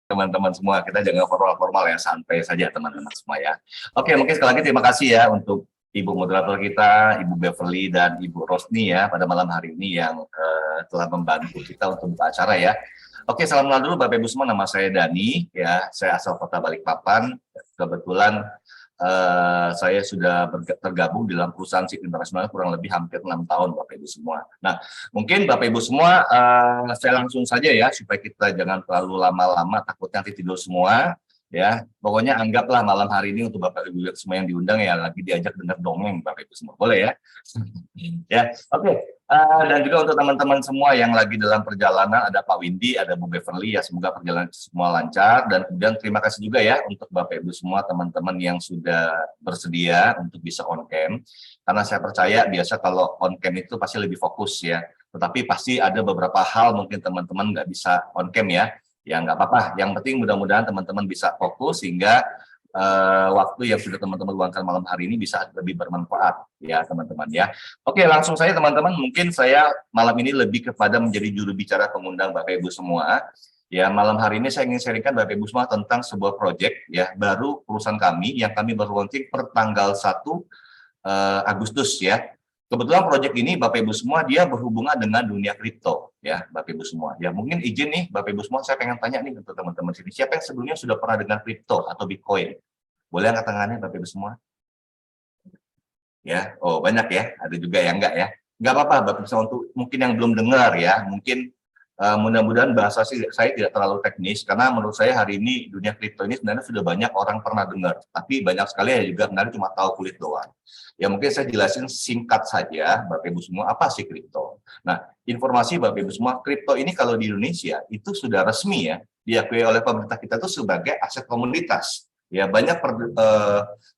teman-teman semua. Kita jangan formal-formal ya, santai saja teman-teman semua ya. Oke, mungkin sekali lagi terima kasih ya untuk Ibu moderator kita, Ibu Beverly dan Ibu Rosni ya pada malam hari ini yang telah membantu kita untuk buka acara ya. Oke, salam kenal dulu Bapak Ibu semua, nama saya Dani ya, saya asal Kota Balikpapan. Kebetulan saya sudah tergabung di dalam perusahaan SIP internasional kurang lebih hampir 6 tahun Bapak Ibu semua. Nah, mungkin Bapak Ibu semua saya langsung saja ya supaya kita jangan terlalu lama-lama takutnya nanti tidur semua ya. Pokoknya anggaplah malam hari ini untuk Bapak Ibu semua yang diundang ya lagi diajak dengar dongeng Bapak Ibu semua. Boleh ya? Ya, oke. Dan juga untuk teman-teman semua yang lagi dalam perjalanan, ada Pak Windy, ada Bu Beverly, ya semoga perjalanan semua lancar. Dan kemudian terima kasih juga ya untuk Bapak Ibu semua, teman-teman yang sudah bersedia untuk bisa on cam. Karena saya percaya biasa kalau on cam itu pasti lebih fokus ya. Tetapi pasti ada beberapa hal mungkin teman-teman nggak bisa on cam ya. Ya nggak apa-apa, yang penting mudah-mudahan teman-teman bisa fokus sehingga waktu yang sudah teman-teman luangkan malam hari ini bisa lebih bermanfaat ya teman-teman ya. Oke, langsung saja teman-teman, mungkin saya malam ini lebih kepada menjadi juru bicara pengundang Bapak Ibu semua. Ya, malam hari ini saya ingin sharingkan Bapak Ibu semua tentang sebuah proyek ya baru perusahaan kami yang kami baru launching per tanggal 1 Agustus ya. Kebetulan proyek ini Bapak Ibu semua dia berhubungan dengan dunia kripto ya Bapak Ibu semua. Ya mungkin izin nih Bapak Ibu semua, saya pengen tanya nih untuk teman-teman sini, siapa yang sebelumnya sudah pernah dengar kripto atau Bitcoin? Boleh angkat tangannya Bapak Ibu semua? Ya, oh banyak ya, ada juga yang enggak ya. Enggak apa-apa Bapak Ibu semua, untuk mungkin yang belum dengar ya, mungkin mudah-mudahan bahasa saya tidak terlalu teknis, karena menurut saya hari ini dunia kripto ini sebenarnya sudah banyak orang pernah dengar, tapi banyak sekali ya juga sebenarnya cuma tahu kulit doang. Ya mungkin saya jelasin singkat saja Bapak Ibu semua, apa sih kripto? Nah, informasi Bapak Ibu semua, kripto ini kalau di Indonesia itu sudah resmi ya, diakui oleh pemerintah kita itu sebagai aset komoditas. Ya banyak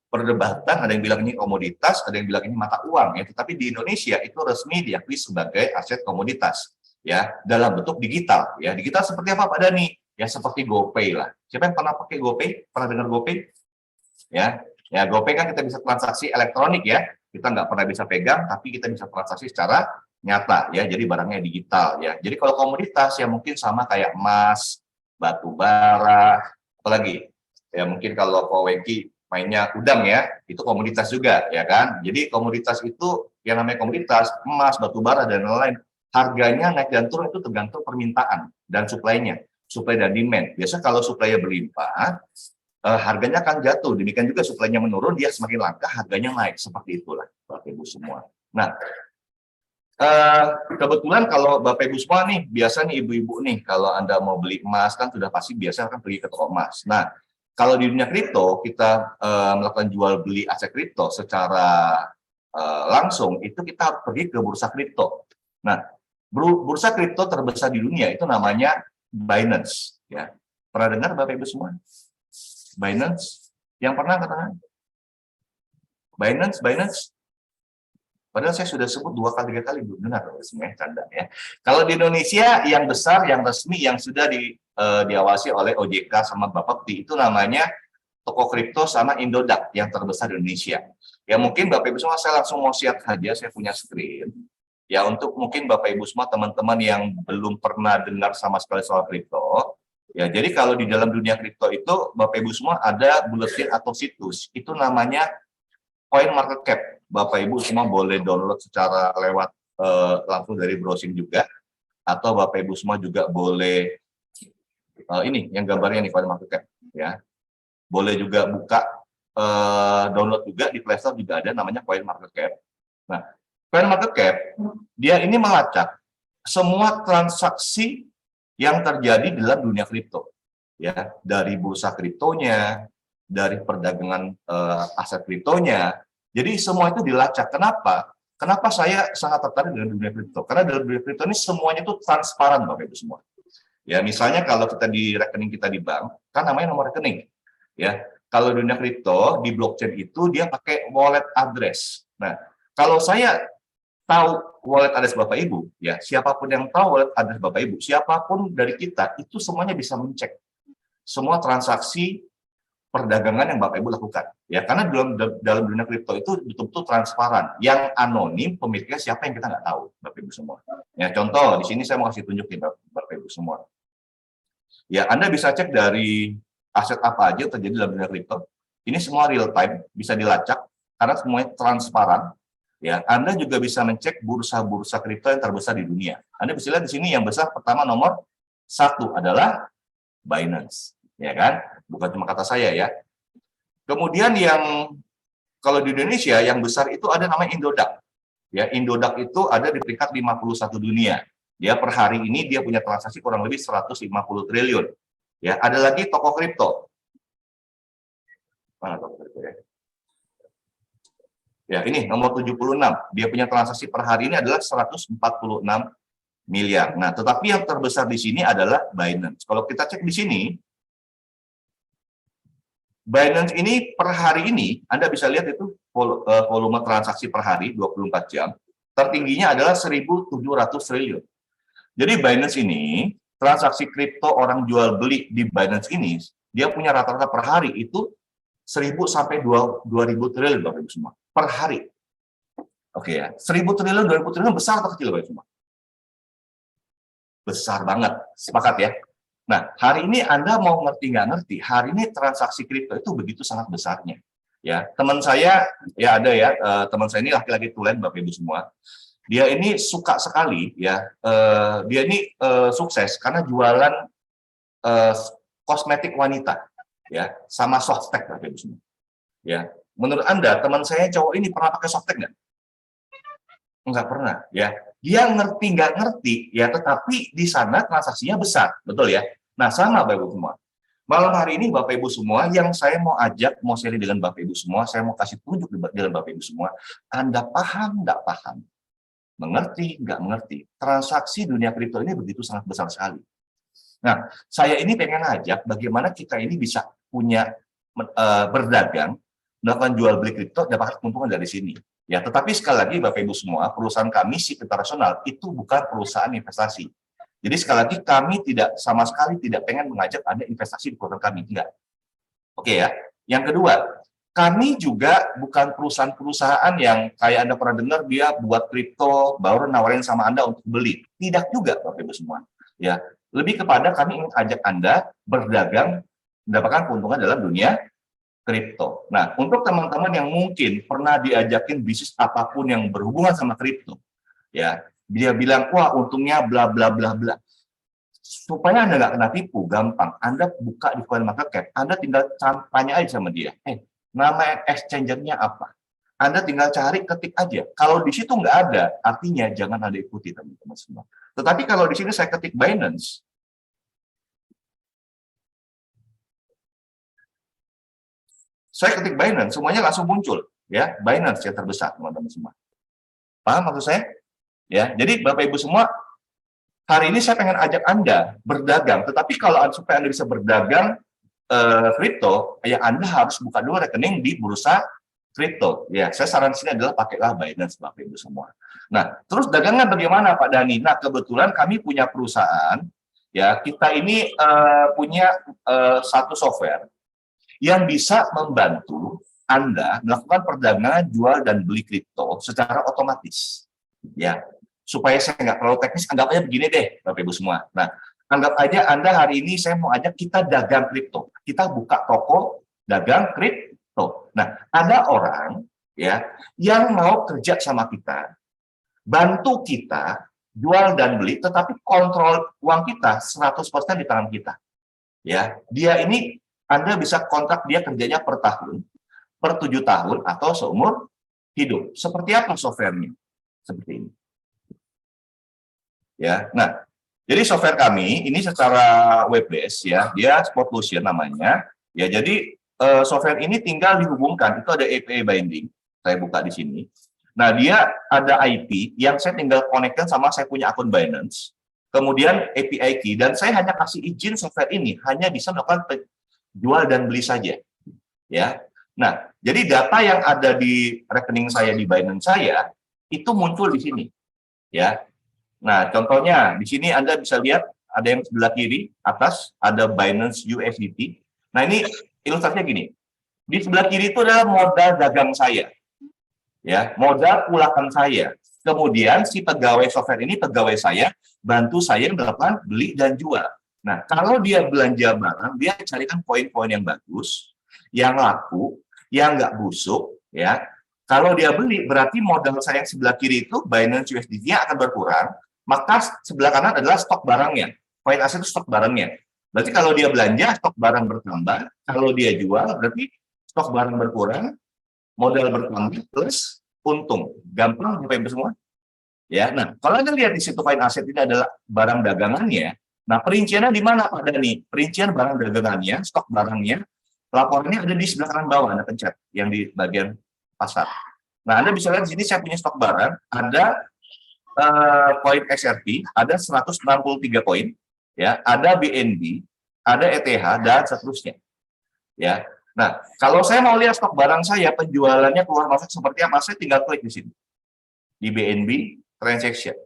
perdebatan, ada yang bilang ini komoditas, ada yang bilang ini mata uang ya, tetapi di Indonesia itu resmi diakui sebagai aset komoditas ya dalam bentuk digital ya. Digital seperti apa Pak Dani? Ya seperti GoPay lah. Siapa yang pernah pakai GoPay? Pernah dengar GoPay? Ya, ya GoPay kan kita bisa transaksi elektronik ya. Kita nggak pernah bisa pegang, tapi kita bisa transaksi secara nyata ya. Jadi barangnya digital ya. Jadi kalau komoditas ya mungkin sama kayak emas, batu bara, apalagi ya mungkin kalau Pak Wengki mainnya udang ya, itu komoditas juga ya kan. Jadi komoditas itu yang namanya komoditas, emas, batu bara dan lain-lain, harganya naik dan turun itu tergantung permintaan dan supply-nya, supply dan demand. Biasa kalau supply-nya berlimpah, harganya akan jatuh. Demikian juga supply-nya menurun, dia semakin langka, harganya naik. Seperti itulah Bapak Ibu semua. Nah, kebetulan kalau Bapak Ibu semua nih, biasa nih ibu-ibu nih, kalau Anda mau beli emas kan sudah pasti biasa kan pergi ke toko emas. Nah, kalau di dunia kripto kita melakukan jual beli aset kripto secara langsung, itu kita pergi ke bursa kripto. Nah, bursa kripto terbesar di dunia itu namanya Binance. Ya, pernah dengar Bapak Ibu semua? Binance? Yang pernah katakan? Binance? Padahal saya sudah sebut 2 kali 3 kali belum dengar sebenarnya, canda ya. Kalau di Indonesia yang besar, yang resmi, yang sudah diawasi oleh OJK sama Bapepti itu namanya toko kripto sama Indodax yang terbesar di Indonesia. Ya mungkin Bapak Ibu semua saya langsung mau share saja, saya punya screen. Ya untuk mungkin Bapak Ibu semua teman-teman yang belum pernah dengar sama sekali soal kripto. Ya jadi kalau di dalam dunia kripto itu Bapak Ibu semua ada bulletin atau situs, itu namanya Coin Market Cap. Bapak Ibu semua boleh download secara lewat langsung dari browsing juga, atau Bapak Ibu semua juga boleh ini yang gambarnya nih Coin Market Cap ya. Boleh juga buka download juga di Play Store juga ada namanya Coin Market Cap. Nah, Coin Market Cap dia ini melacak semua transaksi yang terjadi dalam dunia kripto ya, dari bursa kriptonya, dari perdagangan aset kriptonya. Jadi semua itu dilacak. Kenapa? Kenapa saya sangat tertarik dengan dunia kripto? Karena dalam dunia kripto ini semuanya itu transparan Bapak Ibu semua. Ya, misalnya kalau kita di rekening kita di bank, kan namanya nomor rekening. Ya, kalau dunia kripto di blockchain itu dia pakai wallet address. Nah, kalau saya tahu wallet address Bapak Ibu, ya siapapun yang tahu wallet address Bapak Ibu, siapapun dari kita itu semuanya bisa mencek semua transaksi perdagangan yang Bapak Ibu lakukan. Ya, karena dalam dunia kripto itu betul-betul transparan. Yang anonim pemiliknya siapa yang kita nggak tahu, Bapak Ibu semua. Ya, contoh di sini saya mau kasih tunjukin Bapak Ibu semua. Ya, Anda bisa cek dari aset apa aja yang terjadi dalam dunia kripto. Ini semua real time, bisa dilacak karena semuanya transparan. Ya, Anda juga bisa mencek bursa-bursa kripto yang terbesar di dunia. Anda bisa lihat di sini yang besar pertama nomor 1 adalah Binance, ya kan? Bukan cuma kata saya ya. Kemudian yang kalau di Indonesia yang besar itu ada namanya Indodax. Ya, Indodax itu ada di peringkat 51 dunia. Ya, per hari ini dia punya transaksi kurang lebih 150 triliun. Ya, ada lagi toko kripto. Mana toko kripto ya? Ya, ini nomor 76. Dia punya transaksi per hari ini adalah 146 miliar. Nah, tetapi yang terbesar di sini adalah Binance. Kalau kita cek di sini, Binance ini per hari ini, Anda bisa lihat itu volume transaksi per hari 24 jam. Tertingginya adalah 1.700 triliun. Jadi Binance ini, transaksi kripto orang jual beli di Binance ini, dia punya rata-rata per hari itu 1.000 sampai 2.000 triliun, Bapak Ibu semua. Per hari. Oke ya, 1.000 triliun, 2.000 triliun besar atau kecil, Bapak Ibu semua? Besar banget, sepakat ya. Nah, hari ini Anda mau ngerti nggak ngerti, hari ini transaksi kripto itu begitu sangat besarnya. Ya, teman saya, ya ada ya, teman saya ini laki-laki tulen, Bapak Ibu semua. Dia ini suka sekali, ya, dia ini sukses karena jualan kosmetik wanita, ya, sama softtek, Bapak Ibu semua. Ya, menurut Anda, teman saya cowok ini pernah pakai softtek nggak? Nggak pernah, ya. Dia ngerti nggak ngerti, ya, tetapi di sana transaksinya besar, betul ya. Nah, sama Bapak Ibu semua. Malam hari ini Bapak Ibu semua, yang saya mau ajak, mau sharing dengan Bapak Ibu semua, saya mau kasih tunjuk dengan Bapak Ibu semua, Anda paham nggak paham? Mengerti nggak mengerti? Transaksi dunia kripto ini begitu sangat besar sekali. Nah, saya ini pengen ajak bagaimana kita ini bisa punya berdagang, melakukan jual beli kripto, dapat keuntungan dari sini. Ya, tetapi sekali lagi Bapak Ibu semua, perusahaan kami SIP Internasional itu bukan perusahaan investasi. Jadi sekali lagi kami tidak sama sekali tidak pengen mengajak Anda investasi di perusahaan kami, enggak. Oke ya. Yang kedua, kami juga bukan perusahaan-perusahaan yang kayak Anda pernah dengar dia buat kripto baru nawarin sama Anda untuk beli. Tidak juga Bapak Ibu semua. Ya, lebih kepada kami ingin ajak Anda berdagang mendapatkan keuntungan dalam dunia kripto. Nah, untuk teman-teman yang mungkin pernah diajakin bisnis apapun yang berhubungan sama kripto, ya, dia bilang, wah untungnya bla bla bla bla. Supaya Anda nggak kena tipu, gampang. Anda buka di CoinMarketCap, Anda tinggal tanya aja sama dia, nama exchange-nya apa? Anda tinggal cari, ketik aja. Kalau di situ nggak ada, artinya jangan Anda ikuti, teman-teman semua. Tetapi kalau di sini saya ketik Binance, saya ketik Binance, semuanya langsung muncul, ya, Binance yang terbesar, teman-teman semua. Paham maksud saya? Ya, jadi Bapak Ibu semua, hari ini saya pengen ajak Anda berdagang, tetapi kalau supaya Anda bisa berdagang kripto, ya Anda harus buka dulu rekening di bursa kripto. Ya, saya saran sini adalah pakailah Binance, Bapak Ibu semua. Nah, terus dagangan bagaimana Pak Dani? Nah, kebetulan kami punya perusahaan, ya, kita ini punya satu software yang bisa membantu Anda melakukan perdagangan jual dan beli kripto secara otomatis. Ya, supaya saya nggak terlalu teknis, anggap aja begini deh, Bapak Ibu semua. Nah, anggap aja Anda hari ini saya mau ajak kita dagang kripto. Kita buka toko dagang kripto. Nah, ada orang ya yang mau kerja sama kita, bantu kita jual dan beli, tetapi kontrol uang kita 100% di tangan kita. Ya, dia ini Anda bisa kontrak dia kerjanya per tahun, per 7 tahun, atau seumur hidup. Seperti apa softwarenya? Seperti ini. Ya, nah, jadi software kami ini secara web based ya, dia Spotlution namanya. Ya, jadi software ini tinggal dihubungkan, itu ada API binding. Saya buka di sini. Nah, dia ada IP yang saya tinggal connect-kan sama saya punya akun Binance. Kemudian API key, dan saya hanya kasih izin software ini hanya bisa melakukan jual dan beli saja. Ya. Nah, jadi data yang ada di rekening saya di Binance saya itu muncul di sini. Ya. Nah, contohnya di sini Anda bisa lihat ada yang sebelah kiri atas ada Binance USDT. Nah, ini ilustrasinya gini. Di sebelah kiri itu adalah modal dagang saya. Ya, modal pulakan saya. Kemudian si pegawai software ini pegawai saya bantu saya melakukan beli dan jual. Nah, kalau dia belanja barang, dia carikan poin-poin yang bagus, yang laku, yang nggak busuk, ya. Kalau dia beli, berarti modal saya yang sebelah kiri itu Binance USDT-nya akan berkurang, maka sebelah kanan adalah stok barangnya. Poin aset itu stok barangnya. Berarti kalau dia belanja, stok barang bertambah. Kalau dia jual, berarti stok barang berkurang, modal bertambah, plus untung. Gampang, Bapak Ibu semua? Ya, nah, kalau Anda lihat di situ fine aset ini adalah barang dagangannya, nah perinciannya di mana Pak Dani? Perincian barang dagangannya, stok barangnya, laporannya ada di sebelah kanan bawah, Anda pencet, yang di bagian pasar. Nah, Anda bisa lihat di sini saya punya stok barang, ada poin XRP, ada 163 poin, ya, ada BNB, ada ETH, dan seterusnya. Ya, nah, kalau saya mau lihat stok barang saya, penjualannya keluar masuk seperti apa, saya tinggal klik di sini. Di BNB, transaction.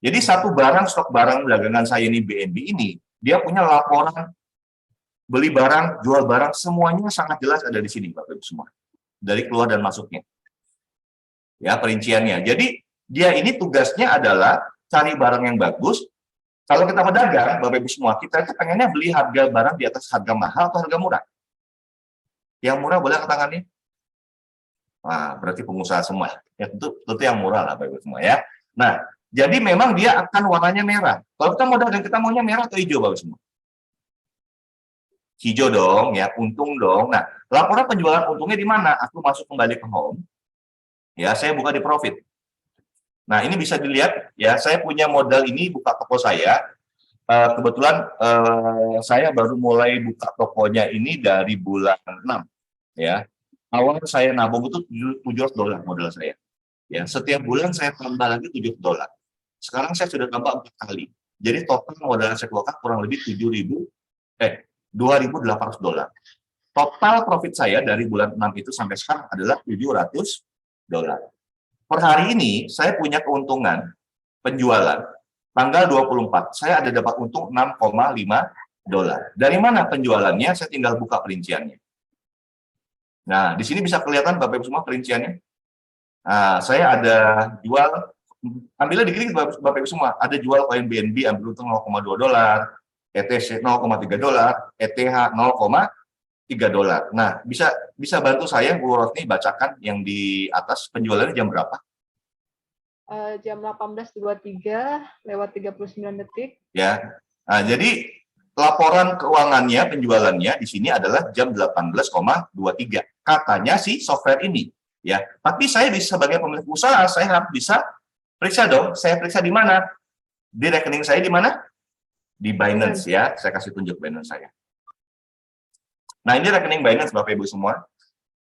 Jadi satu barang, stok barang dagangan saya ini BNB ini, dia punya laporan beli barang, jual barang, semuanya sangat jelas ada di sini, Bapak Ibu semua. Dari keluar dan masuknya. Ya, perinciannya. Jadi, dia ini tugasnya adalah cari barang yang bagus. Kalau kita pedagang, Bapak Ibu semua, kita itu pengennya beli harga barang di atas harga mahal atau harga murah. Yang murah boleh ke tangannya? Nah, berarti pengusaha semua. Ya, tentu yang murah lah, Bapak Ibu semua ya. Nah, jadi memang dia akan warnanya merah. Kalau kita mau dagang, kita maunya merah atau hijau, Bapak semua? Hijau dong, ya, untung dong. Nah, laporan penjualan untungnya di mana? Aku masuk kembali ke home. Ya, saya buka di profit. Nah, ini bisa dilihat, ya, saya punya modal ini buka toko saya. Kebetulan saya baru mulai buka tokonya ini dari bulan 6. Ya. Awal saya nabung itu $700 modal saya. Ya, setiap bulan saya tambah lagi $700. Sekarang saya sudah tambah 4 kali. Jadi total modal saya keluarkan kurang lebih $2.800. Total profit saya dari bulan 6 itu sampai sekarang adalah $700. Per hari ini saya punya keuntungan penjualan tanggal 24. Saya ada dapat untung $6,5. Dari mana penjualannya? Saya tinggal buka perinciannya. Nah, di sini bisa kelihatan Bapak Ibu semua perinciannya. Nah, saya ada jual, ambilnya diklik Bapak Ibu semua, ada jual koin BNB ambil untung $0,2, ETC $0,3, ETH $0,3. Nah, bisa bantu saya Bu Rosni bacakan yang di atas penjualannya jam berapa? Jam 18.23 lewat 39 detik. Ya. Nah, jadi laporan keuangannya, penjualannya di sini adalah jam 18,23. Katanya si software ini, ya. Tapi saya sebagai pemilik usaha, saya harus bisa periksa dong. Saya periksa di mana? Di rekening saya di mana? Di Binance, ya. Saya kasih tunjuk Binance saya. Nah, ini rekening Binance Bapak Ibu semua.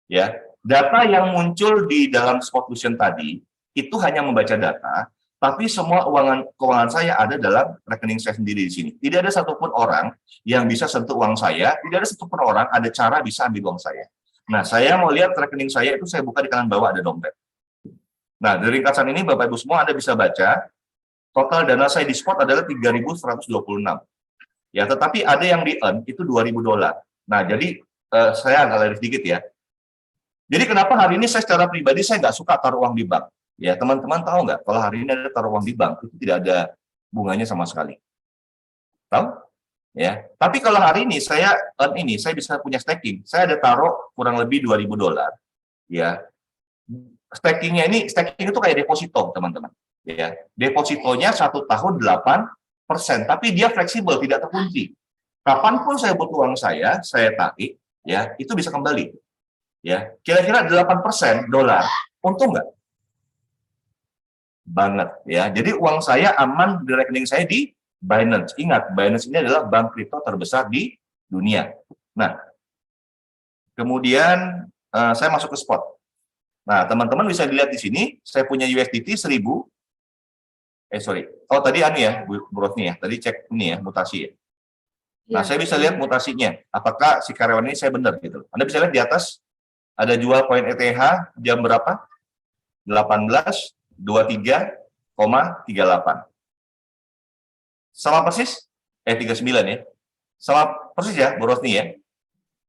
Ya. Data yang muncul di dalam Spotlution tadi itu hanya membaca data, tapi semua keuangan saya ada dalam rekening saya sendiri di sini. Tidak ada satupun orang yang bisa sentuh uang saya, tidak ada satupun orang ada cara bisa ambil uang saya. Nah, saya mau lihat rekening saya itu saya buka di kanan bawah ada dompet. Nah, dari ringkasan ini Bapak Ibu semua Anda bisa baca, total dana saya di spot adalah 3.126. Ya, tetapi ada yang di earn itu $2.000. Nah, jadi saya agak lari sedikit ya. Jadi kenapa hari ini saya secara pribadi saya nggak suka taruh uang di bank? Ya, teman-teman tahu nggak kalau hari ini ada taruh uang di bank itu tidak ada bunganya sama sekali. Tahu? Ya, tapi kalau hari ini saya bisa punya staking. Saya ada taruh kurang lebih $2.000. Ya, staking itu kayak deposito, teman-teman. Ya, depositonya 1 tahun 8%, tapi dia fleksibel, tidak terkunci. Kapanpun saya butuh uang saya tarik, ya, itu bisa kembali. Ya, kira-kira 8% dolar, untung nggak? Banget, ya. Jadi uang saya aman di rekening saya di Binance. Ingat, Binance ini adalah bank kripto terbesar di dunia. Nah, kemudian saya masuk ke spot. Nah, teman-teman bisa dilihat di sini, saya punya USDT 1000. Oh, tadi ya, Bu Rosni ya. Tadi cek ini ya, mutasi ya. Nah, saya bisa lihat mutasinya. Apakah si karyawan ini saya benar gitu. Anda bisa lihat di atas ada jual koin ETH jam berapa? 18.23,38. Sama persis? 39 ya. Sama persis ya, Bu Rosni ya?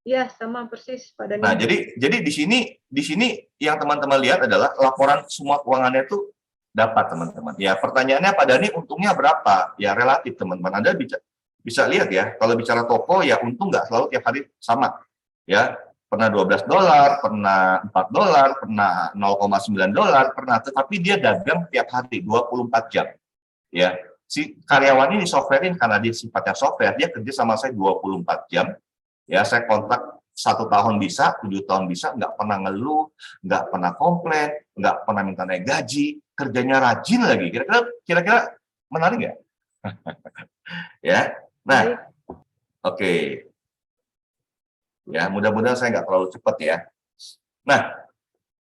Iya, sama persis pada. Nah, jadi di sini yang teman-teman lihat adalah laporan semua keuangannya itu dapat, teman-teman. Ya, pertanyaannya Pak Dani untungnya berapa? Ya, relatif, teman-teman. Anda bisa lihat ya, kalau bicara toko ya untung nggak selalu tiap hari sama. Ya, pernah $12, pernah $4, pernah $0,9, pernah, tetapi dia dagang tiap hari 24 jam. Ya, si karyawan ini softwarein karena dia sifatnya software, dia kerja sama saya 24 jam. Ya, saya kontak 1 tahun bisa, 7 tahun bisa, nggak pernah ngeluh, nggak pernah komplain, nggak pernah minta naik gaji, kerjanya rajin lagi. Kira-kira menarik nggak? Ya, nah, oke. Ya, mudah-mudahan saya nggak terlalu cepat ya. Nah,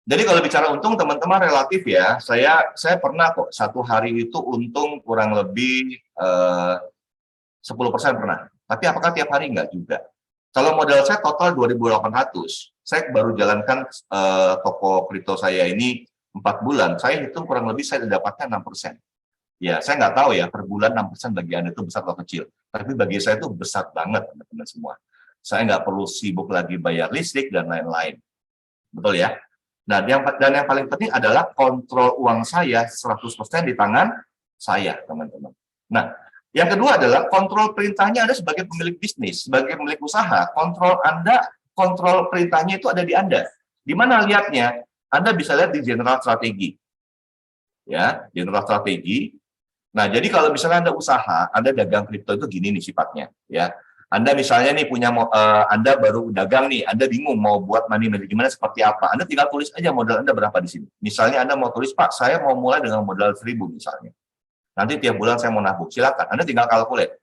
jadi kalau bicara untung teman-teman relatif ya, saya pernah kok 1 hari itu untung kurang lebih 10% pernah. Tapi apakah tiap hari? Enggak juga. Kalau modal saya total 2.800, saya baru jalankan toko kripto saya ini 4 bulan, saya hitung kurang lebih saya dapatnya 6%. Ya, saya nggak tahu ya, per bulan 6% bagi Anda itu besar atau kecil. Tapi bagi saya itu besar banget, teman-teman semua. Saya nggak perlu sibuk lagi bayar listrik dan lain-lain. Betul ya? Nah, yang paling penting adalah kontrol uang saya 100% di tangan saya, teman-teman. Nah, yang kedua adalah kontrol perintahnya Anda sebagai pemilik bisnis, sebagai pemilik usaha. Kontrol perintahnya itu ada di Anda. Di mana lihatnya? Anda bisa lihat di general strategi. Ya, general strategi. Nah, jadi kalau misalnya Anda usaha, Anda dagang kripto itu gini nih sifatnya, ya. Anda misalnya nih Anda baru dagang nih, Anda bingung mau buat money management seperti apa. Anda tinggal tulis aja modal Anda berapa di sini. Misalnya Anda mau tulis, Pak, saya mau mulai dengan modal 1.000 misalnya. Nanti tiap bulan saya mau nabung, silakan. Anda tinggal calculate.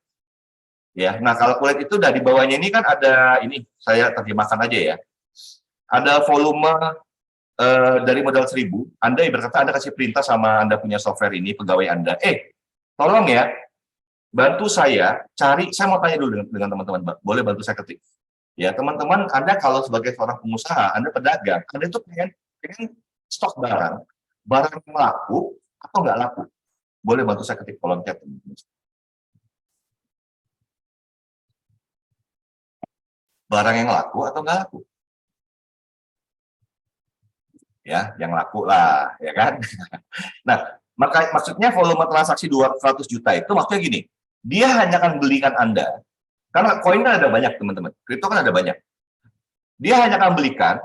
Ya, nah calculate itu udah di bawahnya ini kan ada ini, saya terjemahkan aja ya. Ada volume dari modal 1.000, Anda berkata Anda kasih perintah sama Anda punya software ini, pegawai Anda, tolong ya, bantu saya cari, saya mau tanya dulu dengan teman-teman, boleh bantu saya ketik. Ya, teman-teman, Anda kalau sebagai seorang pengusaha, Anda pedagang, Anda itu pengen stok barang yang laku atau nggak laku. Boleh bantu saya ketik kolom chat. Barang yang laku atau nggak laku? Ya, yang laku lah, ya kan? Nah, maksudnya volume transaksi 200 juta itu maksudnya gini, dia hanya akan belikan Anda, karena koin kan ada banyak teman-teman, kripto kan ada banyak. Dia hanya akan belikan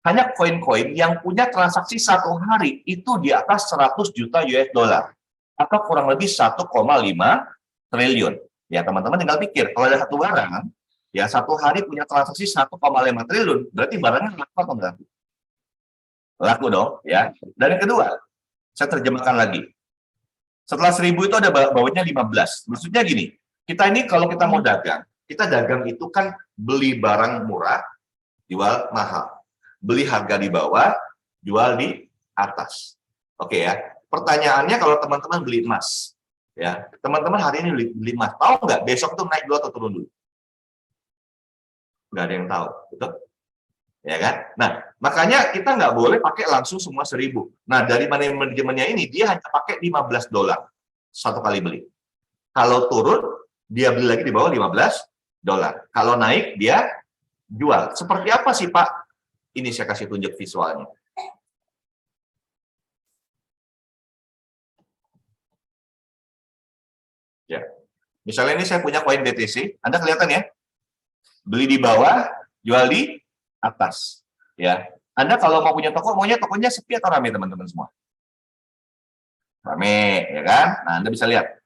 hanya koin-koin yang punya transaksi 1 hari itu di atas 100 juta US dollar atau kurang lebih 1,5 triliun. Ya teman-teman tinggal pikir, kalau ada satu barang, ya 1 hari punya transaksi 1,5 triliun, berarti barangnya laku atau enggak? Laku dong, ya. Dan yang kedua, saya terjemahkan lagi. Setelah 1.000 itu ada bawahnya 15. Maksudnya gini, kita ini kalau kita mau dagang, kita dagang itu kan beli barang murah, jual mahal. Beli harga di bawah, jual di atas. Oke ya. Pertanyaannya kalau teman-teman beli emas, ya teman-teman hari ini beli emas, tahu nggak besok tuh naik dulu atau turun dulu? Nggak ada yang tahu, betul? Ya kan? Nah, makanya kita nggak boleh pakai langsung semua 1.000. Nah, dari money manajemennya ini, dia hanya pakai $15 satu kali beli. Kalau turun, dia beli lagi di bawah $15. Kalau naik, dia jual. Seperti apa sih, Pak? Ini saya kasih tunjuk visualnya. Ya. Misalnya ini saya punya koin BTC, Anda kelihatan ya? Beli di bawah, jual di atas. Ya. Anda kalau mau punya toko, maunya tokonya sepi atau rame teman-teman semua? Rame, ya kan? Nah, Anda bisa lihat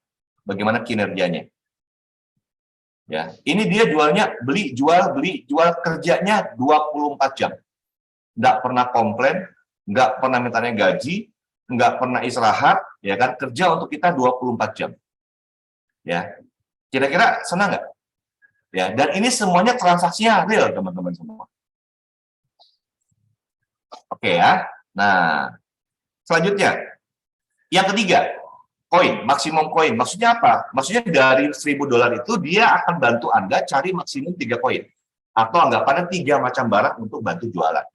bagaimana kinerjanya. Ya, ini dia jualnya beli, jual, kerjanya 24 jam. Nggak pernah komplain, nggak pernah mintanya gaji, nggak pernah istirahat, ya kan? Kerja untuk kita 24 jam. Ya. Kira-kira senang nggak? Ya, dan ini semuanya transaksinya real, teman-teman semua. Oke ya. Nah, selanjutnya, yang ketiga, koin, maksimum koin. Maksudnya apa? Maksudnya dari $1.000 itu dia akan bantu Anda cari maksimum 3 koin. Atau anggapannya 3 macam barang untuk bantu jualan.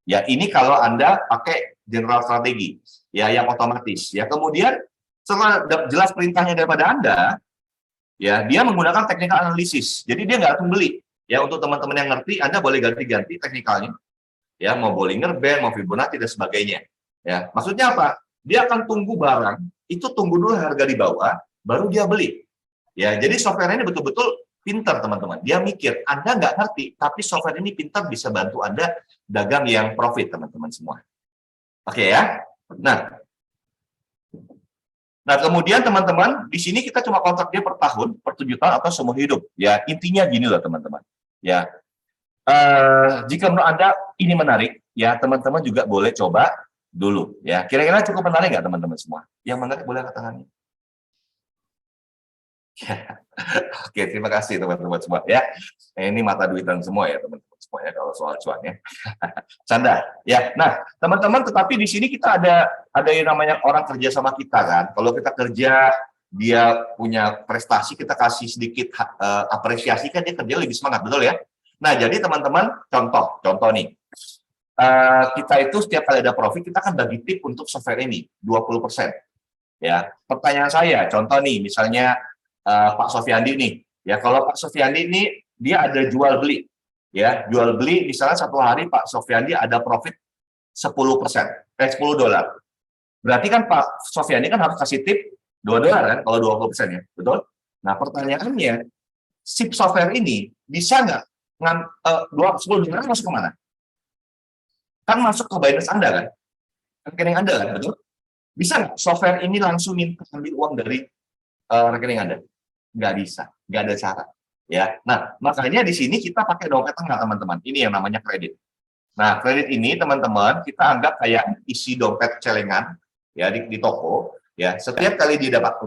Ya, ini kalau Anda pakai general strategi, ya yang otomatis. Ya, kemudian setelah jelas perintahnya daripada Anda, ya dia menggunakan technical analysis. Jadi dia nggak langsung beli. Ya, untuk teman-teman yang ngerti, Anda boleh ganti-ganti teknikalnya. Ya, mau Bollinger Band, mau Fibonacci dan sebagainya. Ya, maksudnya apa? Dia akan tunggu barang, itu tunggu dulu harga di bawah, baru dia beli. Ya, jadi software ini betul-betul pintar, teman-teman. Dia mikir, Anda nggak ngerti, tapi software ini pintar bisa bantu Anda dagang yang profit, teman-teman semua. Oke ya. Nah, kemudian teman-teman, di sini kita cuma kontrak dia per tahun, per 7 tahun, atau seumur hidup. Ya, intinya gini loh, teman-teman. Ya, jika menurut Anda ini menarik, ya teman-teman juga boleh coba dulu. Ya, kira-kira cukup menarik nggak teman-teman semua? Yang menarik boleh angkat tangannya. Oke, terima kasih teman-teman semua ya. Ini mata duitan semua ya teman-teman semua ya kalau soal cuannya. Canda. Ya, nah teman-teman, tetapi di sini kita ada yang namanya orang kerja sama kita kan. Kalau kita kerja dia punya prestasi, kita kasih sedikit apresiasi kan dia kerja lebih semangat, betul ya? Nah, jadi teman-teman, contoh nih. Kita itu setiap kali ada profit, kita kan bagi tip untuk software ini 20%. Ya, pertanyaan saya, contoh nih, misalnya Pak Sofiandi nih, ya kalau Pak Sofiandi ini dia ada jual beli, ya jual beli misalnya satu hari Pak Sofiandi ada profit 10%, $10. Berarti kan Pak Sofiandi kan harus kasih tip $2 kan, kalau 20% ya, betul? Nah pertanyaannya, si software ini bisa nggak $10 masuk kemana? Kan masuk ke Binance Anda kan, rekening Anda kan, betul? Bisa nggak software ini langsung minta ambil uang dari rekening Anda? Nggak bisa, nggak ada cara. Ya, nah makanya di sini kita pakai dompet tengah teman-teman. Ini yang namanya kredit. Nah kredit ini teman-teman kita anggap kayak isi dompet celengan ya di toko. Ya, setiap kali dia dapat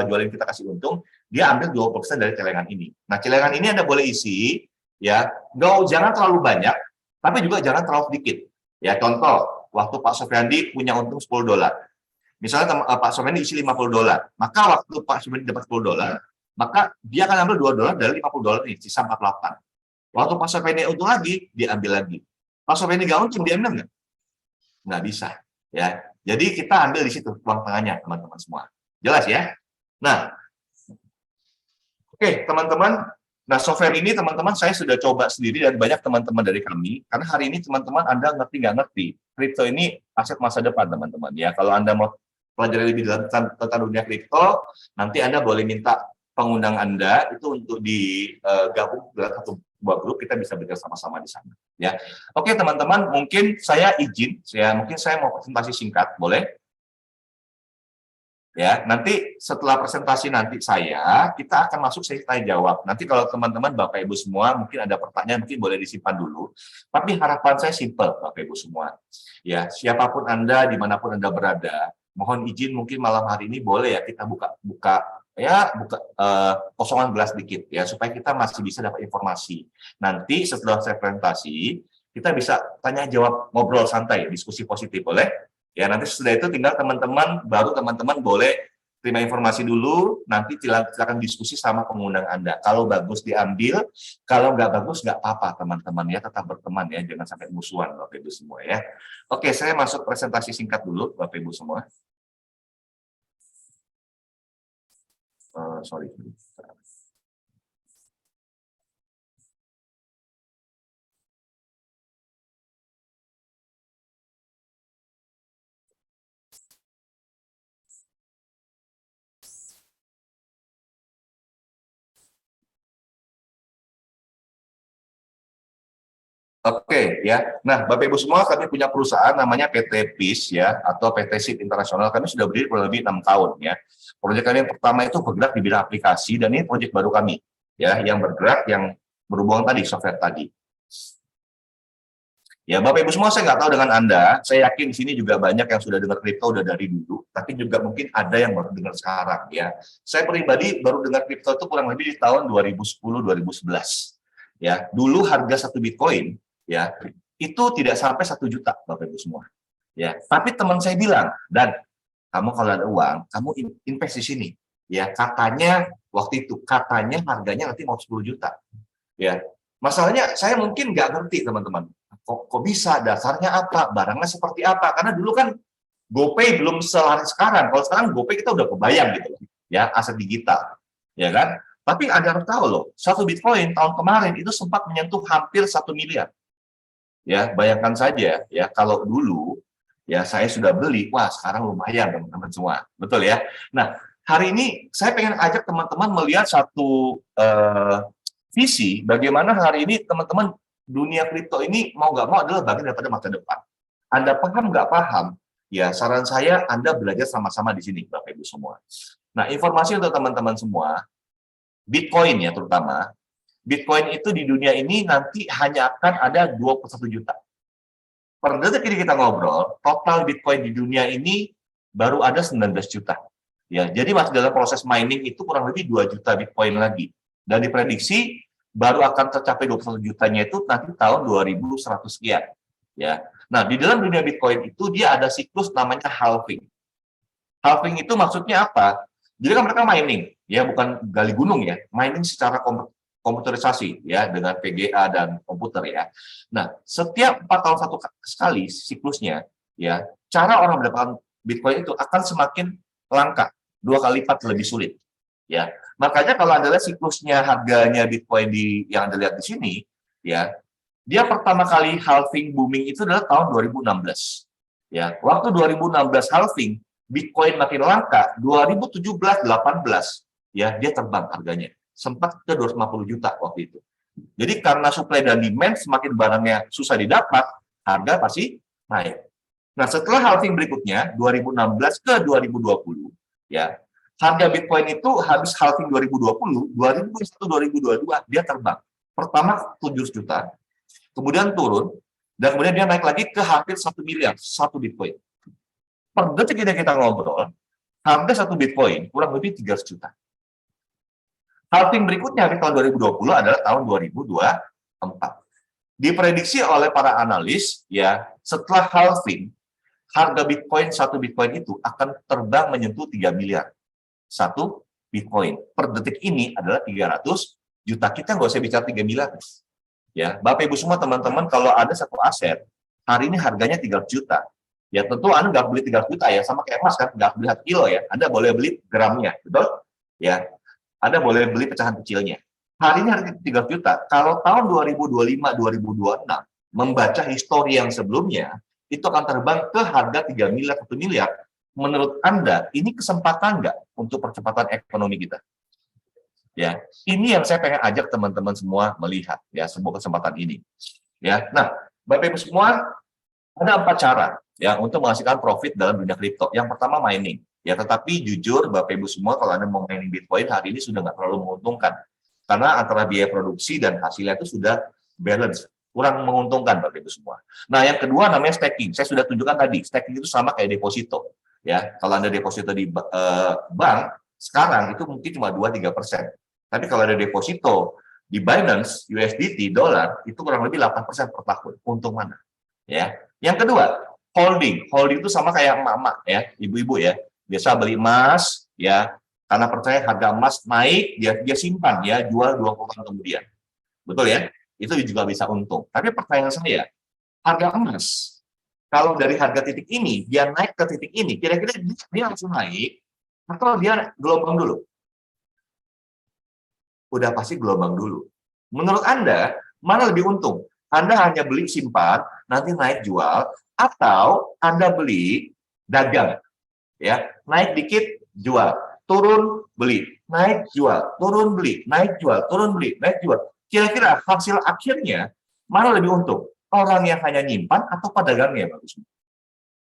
jualin kita kasih untung, dia ambil 20% dari celengan ini. Nah celengan ini Anda boleh isi, ya, jangan terlalu banyak, tapi juga jangan terlalu sedikit. Ya contoh, waktu Pak Sofiandi punya untung $10. Misalnya Pak Sofiandi isi $50, maka waktu Pak Sofiandi dapat $10, maka dia akan ambil $2 dari $50 ini, sisa 48. Waktu Pak Sofiandi untung lagi, dia ambil lagi. Pak Sofiandi nggak untung, dia ambil nggak? Nggak bisa. Ya, jadi kita ambil di situ uang tengahnya, teman-teman semua. Jelas ya? Nah, oke, teman-teman. Nah, software ini teman-teman saya sudah coba sendiri dan banyak teman-teman dari kami. Karena hari ini teman-teman Anda ngerti nggak ngerti, kripto ini aset masa depan, teman-teman. Ya, kalau Anda mau pelajari lebih dalam tentang dunia kripto, nanti Anda boleh minta pengundang Anda itu untuk digabung dalam satu buah grup, kita bisa bekerja sama-sama di sana. Ya, oke teman-teman, mungkin saya izin, mungkin saya mau presentasi singkat, boleh? Ya, nanti setelah presentasi nanti kita akan masuk sesi tanya jawab. Nanti kalau teman-teman Bapak Ibu semua mungkin ada pertanyaan, mungkin boleh disimpan dulu. Tapi harapan saya simpel Bapak Ibu semua. Ya, siapapun Anda, dimanapun Anda berada, mohon izin mungkin malam hari ini boleh ya kita buka kosongan gelas dikit ya supaya kita masih bisa dapat informasi. Nanti setelah saya presentasi kita bisa tanya jawab, ngobrol santai, diskusi positif, boleh? Ya nanti setelah itu tinggal teman-teman boleh terima informasi dulu, nanti silakan diskusi sama pengundang Anda. Kalau bagus diambil, kalau nggak bagus nggak apa-apa teman-teman ya, tetap berteman ya, jangan sampai musuhan Bapak Ibu semua ya. Oke, saya masuk presentasi singkat dulu Bapak Ibu semua. Sorry. Oke ya. Nah, Bapak Ibu semua, kami punya perusahaan namanya PT PIS ya atau PT SIP Internasional. Kami sudah berdiri kurang lebih 6 tahun ya. Proyek kami yang pertama itu bergerak di bidang aplikasi dan ini proyek baru kami ya yang bergerak yang berhubungan tadi software tadi. Ya, Bapak Ibu semua, saya nggak tahu dengan Anda, saya yakin di sini juga banyak yang sudah dengar kripto udah dari dulu, tapi juga mungkin ada yang baru dengar sekarang ya. Saya pribadi baru dengar kripto itu kurang lebih di tahun 2010-2011. Ya, dulu harga satu Bitcoin ya itu tidak sampai 1 juta Bapak Ibu semua. Ya, tapi teman saya bilang, dan kamu kalau ada uang, kamu invest di sini. Ya, katanya waktu itu harganya nanti mau 10 juta. Ya, masalahnya saya mungkin nggak ngerti teman-teman. Kok bisa, dasarnya apa, barangnya seperti apa, karena dulu kan GoPay belum selaris sekarang. Kalau sekarang GoPay kita udah kebayang gitu ya, aset digital ya kan. Tapi ada yang tahu loh, satu Bitcoin tahun kemarin itu sempat menyentuh hampir 1 miliar ya. Bayangkan saja ya, kalau dulu ya saya sudah beli, wah sekarang lumayan teman-teman semua, betul ya. Nah hari ini saya pengen ajak teman-teman melihat satu visi bagaimana hari ini teman-teman dunia kripto ini mau nggak mau adalah bagian daripada masa depan. Anda paham nggak paham? Ya, saran saya Anda belajar sama-sama di sini, Bapak Ibu semua. Nah, informasi untuk teman-teman semua, Bitcoin ya terutama, Bitcoin itu di dunia ini nanti hanya akan ada 21 juta. Per detik ini kita ngobrol, total Bitcoin di dunia ini baru ada 19 juta. Ya, jadi masih dalam proses mining itu kurang lebih 2 juta Bitcoin lagi. Dan diprediksi baru akan tercapai 21 jutanya itu nanti tahun 2100 sekian. Ya. Nah, di dalam dunia Bitcoin itu dia ada siklus namanya halving. Halving itu maksudnya apa? Jadi kan mereka mining, ya bukan gali gunung ya, mining secara komputerisasi ya dengan VGA dan komputer ya. Nah, setiap 4 tahun sekali siklusnya ya, cara orang mendapatkan Bitcoin itu akan semakin langka, 2 kali lipat lebih sulit. Ya, makanya kalau Anda lihat siklusnya harganya Bitcoin yang Anda lihat di sini, ya, dia pertama kali halving booming itu adalah tahun 2016. Ya, waktu 2016 halving, Bitcoin makin langka, 2017-18, ya, dia terbang harganya. Sempat ke 250 juta waktu itu. Jadi karena supply dan demand, semakin barangnya susah didapat, harga pasti naik. Nah, setelah halving berikutnya, 2016 ke 2020, ya, harga Bitcoin itu habis halving 2020, 2021-2022, dia terbang. Pertama 700 juta, kemudian turun, dan kemudian dia naik lagi ke hampir 1 miliar, satu Bitcoin. Per detik ini kita ngobrol, harga satu Bitcoin kurang lebih 300 juta. Halving berikutnya di tahun 2020 adalah tahun 2024. Diprediksi oleh para analis, ya setelah halving, harga Bitcoin, satu Bitcoin itu akan terbang menyentuh 3 miliar. Satu Bitcoin. Per detik ini adalah 300 juta. Kita nggak usah bicara 3 miliar. Ya, Bapak Ibu semua teman-teman, kalau ada satu aset hari ini harganya 300 juta, ya tentu Anda nggak beli 300 juta ya, sama kayak emas kan, nggak beli 1 kilo ya, Anda boleh beli gramnya, betul? Ya, Anda boleh beli pecahan kecilnya. Hari ini harga 300 juta, kalau tahun 2025-2026 membaca histori yang sebelumnya, itu akan terbang ke harga 3 miliar, 1 miliar. Menurut Anda, ini kesempatan nggak untuk percepatan ekonomi kita? Ya, ini yang saya pengen ajak teman-teman semua melihat ya sebuah kesempatan ini. Ya, nah, Bapak Ibu semua ada 4 cara ya untuk menghasilkan profit dalam dunia kripto. Yang pertama mining. Ya, tetapi jujur Bapak Ibu semua kalau Anda mau mining Bitcoin hari ini sudah nggak terlalu menguntungkan karena antara biaya produksi dan hasilnya itu sudah balance, kurang menguntungkan Bapak Ibu semua. Nah, yang kedua namanya staking. Saya sudah tunjukkan tadi, staking itu sama kayak deposito. Ya, kalau Anda deposito di bank sekarang itu mungkin cuma 2-3%. Tapi kalau ada deposito di Binance, USDT, dolar, itu kurang lebih 8% per tahun. Untung mana? Ya. Yang kedua, holding. Holding itu sama kayak emak-emak ya, ibu-ibu ya. Biasa beli emas ya, karena percaya harga emas naik, dia simpan ya, jual 20 tahun kemudian. Betul ya? Itu juga bisa untung. Tapi pertanyaan saya, harga emas kalau dari harga titik ini dia naik ke titik ini, kira-kira dia langsung naik atau dia gelombang dulu? Udah pasti gelombang dulu. Menurut Anda, mana lebih untung? Anda hanya beli simpan, nanti naik jual, atau Anda beli dagang, ya naik dikit jual, turun beli, naik jual, turun beli, naik jual, turun beli, naik jual. Kira-kira hasil akhirnya mana lebih untung? Orang yang hanya nyimpan atau pedagangnya bagus?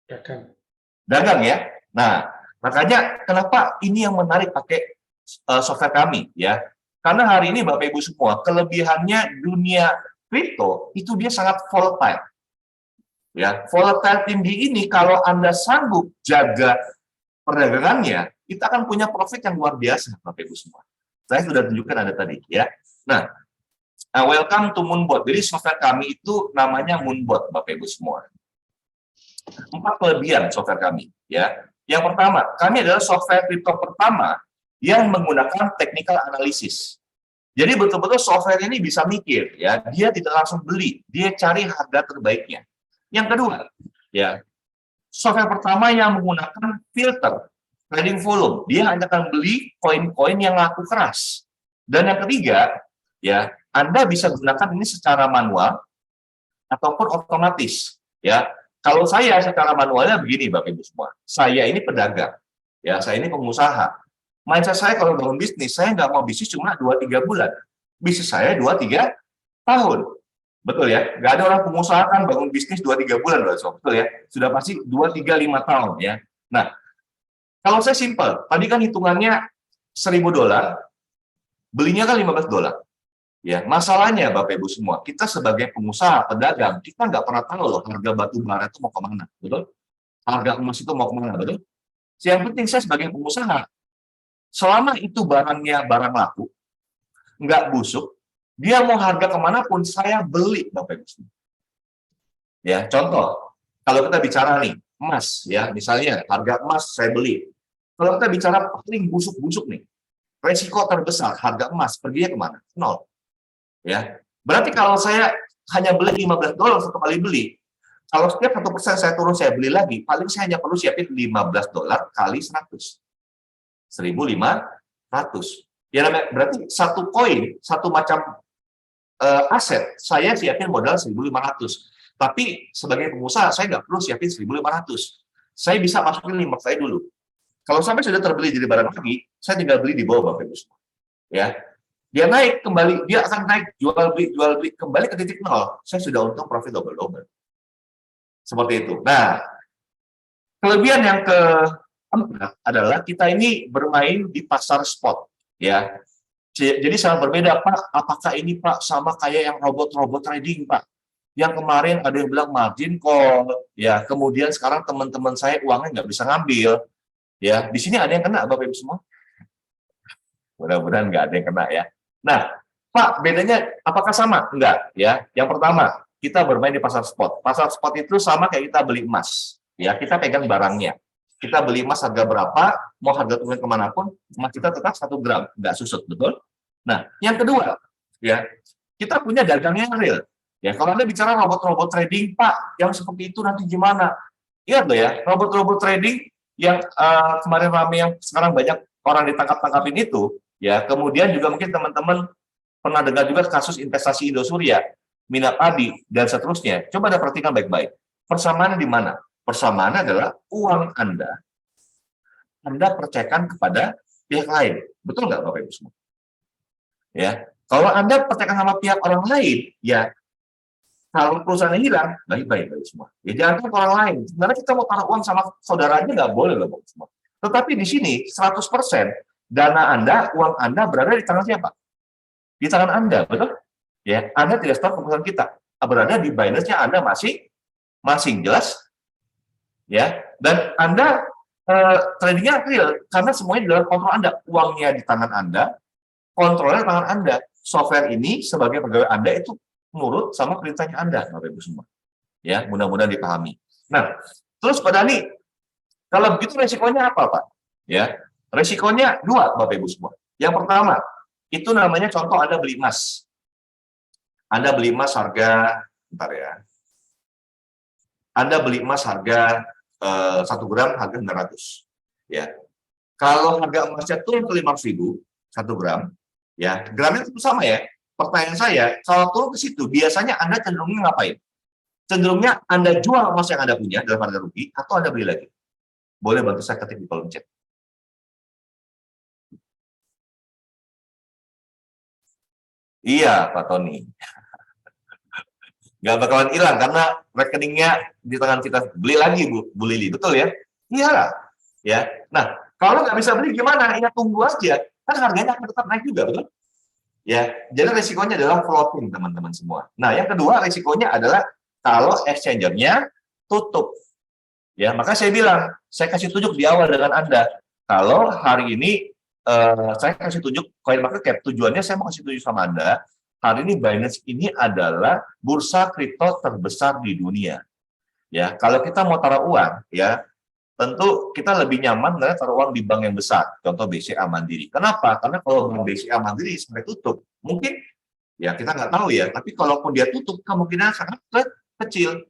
Dagang. Dagang ya. Nah, makanya kenapa ini yang menarik pakai software kami ya. Karena hari ini Bapak Ibu semua, kelebihannya dunia kripto itu dia sangat volatile. Ya, volatile tinggi ini kalau Anda sanggup jaga perdagangannya, kita akan punya profit yang luar biasa Bapak Ibu semua. Saya sudah tunjukkan Anda tadi ya. Nah, welcome to Moonbot. Jadi software kami itu namanya Moonbot Bapak Ibu semua. 4 kelebihan software kami ya. Yang pertama, kami adalah software kripto pertama yang menggunakan technical analysis. Jadi betul-betul software ini bisa mikir ya, dia tidak langsung beli, dia cari harga terbaiknya. Yang kedua, ya, software pertama yang menggunakan filter trading volume, dia hanya akan beli koin-koin yang laku keras. Dan yang ketiga, ya, Anda bisa gunakan ini secara manual ataupun otomatis, ya. Kalau saya secara manualnya begini Bapak Ibu semua, saya ini pedagang, ya, saya ini pengusaha. Mindset saya kalau bangun bisnis, saya nggak mau bisnis cuma 2-3 bulan. Bisnis saya 2-3 tahun. Betul ya? Nggak ada orang pengusaha kan bangun bisnis 2-3 bulan, betul ya? Sudah pasti 2-3-5 tahun ya. Nah, kalau saya simpel, tadi kan hitungannya $1.000, belinya kan $15. Ya, masalahnya Bapak Ibu semua, kita sebagai pengusaha, pedagang, kita nggak pernah tahu loh harga batu bara itu mau kemana, betul? Harga emas itu mau kemana, betul? Yang penting saya sebagai pengusaha, selama itu barangnya barang laku, nggak busuk, dia mau harga kemanapun saya beli, Bapak Ibu semua. Ya, contoh, kalau kita bicara nih emas, ya misalnya harga emas saya beli. Kalau kita bicara paling busuk-busuk nih, resiko terbesar harga emas perginya kemana? 0. Ya, berarti kalau saya hanya beli $15 satu kali beli, kalau setiap 1% saya turun saya beli lagi, paling saya hanya perlu siapin $15 kali 100, 1.500. Ya namanya berarti satu koin, satu macam aset, saya siapin modal 1.500. Tapi sebagai pengusaha saya nggak perlu siapin 1.500. Saya bisa masukin 5 saya dulu. Kalau sampai sudah terbeli jadi barang lagi, saya tinggal beli di bawah Bapak Ibu semua. Ya, dia naik kembali, dia akan naik jual beli kembali ke titik 0. Saya sudah untung profit double. Seperti itu. Nah, kelebihan yang keempat adalah kita ini bermain di pasar spot, ya. Jadi sangat berbeda, Pak. Apakah ini Pak sama kayak yang robot-robot trading, Pak? Yang kemarin ada yang bilang margin call, ya. Kemudian sekarang teman-teman saya uangnya nggak bisa ngambil, ya. Di sini ada yang kena, Bapak Ibu semua. Mudah-mudahan nggak ada yang kena ya. Nah, Pak, bedanya apakah sama? Enggak, ya. Yang pertama, kita bermain di pasar spot. Pasar spot itu sama kayak kita beli emas. Ya, kita pegang barangnya. Kita beli emas harga berapa, mau harga turun kemanapun, emas kita tetap 1 gram, nggak susut, betul? Nah, yang kedua, ya, kita punya dagang yang real. Ya, kalau Anda bicara robot-robot trading, Pak, yang seperti itu nanti gimana? Ingat loh ya, robot-robot trading yang kemarin rame yang sekarang banyak orang ditangkap-tangkapin itu, ya, kemudian juga mungkin teman-teman pernah dengar juga kasus investasi Indosuria, Minat Adi, dan seterusnya. Coba Anda perhatikan baik-baik. Persamaannya di mana? Persamaannya adalah uang Anda percayakan kepada pihak lain. Betul nggak Bapak Ibu semua? Ya, kalau Anda percayakan sama pihak orang lain, ya kalau perusahaannya hilang, baik-baik semua. Ya jangan ke orang lain. Sebenarnya kita mau taruh uang sama saudaranya nggak boleh loh Bapak semua. Tetapi di sini 100% dana Anda, uang Anda berada di tangan siapa? Di tangan Anda, betul? Ya, Anda tidak stop perusahaan kita. Berada di Binance-nya Anda masing-masing, jelas? Ya, dan Anda tradingnya real karena semuanya di dalam kontrol Anda. Uangnya di tangan Anda, kontrolnya di tangan Anda. Software ini sebagai pegawai Anda itu nurut sama perintahnya Anda, Bapak Ibu semua. Ya, mudah-mudahan dipahami. Nah, terus Pak Dani, kalau begitu resikonya apa, Pak? Ya, resikonya 2, Bapak Ibu semua. Yang pertama, itu namanya contoh Anda beli emas. Anda beli emas harga, bentar ya. Anda beli emas harga 1 gram harga 900. Ya. Kalau harga emasnya turun ke 500.000 1 gram, ya, gramnya itu sama ya. Pertanyaan saya, kalau turun ke situ, biasanya Anda cenderungnya ngapain? Cenderungnya Anda jual emas yang Anda punya dalam harga rugi, atau Anda beli lagi? Boleh bantu saya ketik di kolom chat. Iya, Pak Tony. Nggak bakalan hilang karena rekeningnya di tangan kita. Beli lagi, Bu Lili. Betul ya? Iya. Ya. Nah, kalau nggak bisa beli gimana? Ya tunggu aja. Kan harganya akan tetap naik juga, betul? Ya, jadi risikonya adalah floating, teman-teman semua. Nah, yang kedua risikonya adalah kalau exchanger-nya tutup. Ya, maka saya bilang, saya kasih tunjuk di awal dengan Anda. Kalau hari ini saya kasih tunjuk coin market cap, tujuannya saya mau kasih tunjuk sama Anda, hari ini Binance ini adalah bursa kripto terbesar di dunia. Ya, kalau kita mau taruh uang, ya tentu kita lebih nyaman taruh uang di bank yang besar, contoh BCA Mandiri. Kenapa? Karena kalau bank BCA Mandiri sampai tutup, mungkin ya kita nggak tahu ya, tapi kalaupun dia tutup, kemungkinan sangat kecil.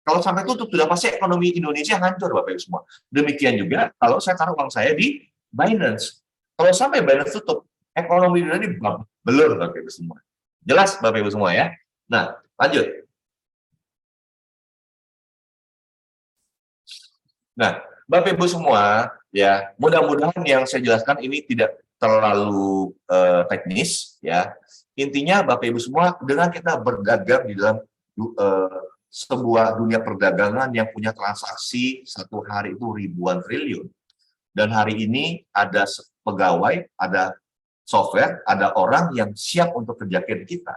Kalau sampai tutup, sudah pasti ekonomi Indonesia hancur, Bapak Ibu semua. Demikian juga kalau saya taruh uang saya di Binance. Kalau sampai Binance tutup, ekonomi Indonesia ini belur, Bapak Ibu semua. Jelas, Bapak Ibu semua ya? Nah, lanjut. Nah, Bapak Ibu semua, ya, mudah-mudahan yang saya jelaskan ini tidak terlalu teknis, ya. Intinya Bapak Ibu semua, dengan kita berdagang di dalam sebuah dunia perdagangan yang punya transaksi satu hari itu ribuan triliun, dan hari ini ada pegawai, ada software, ada orang yang siap untuk kerjakan kita.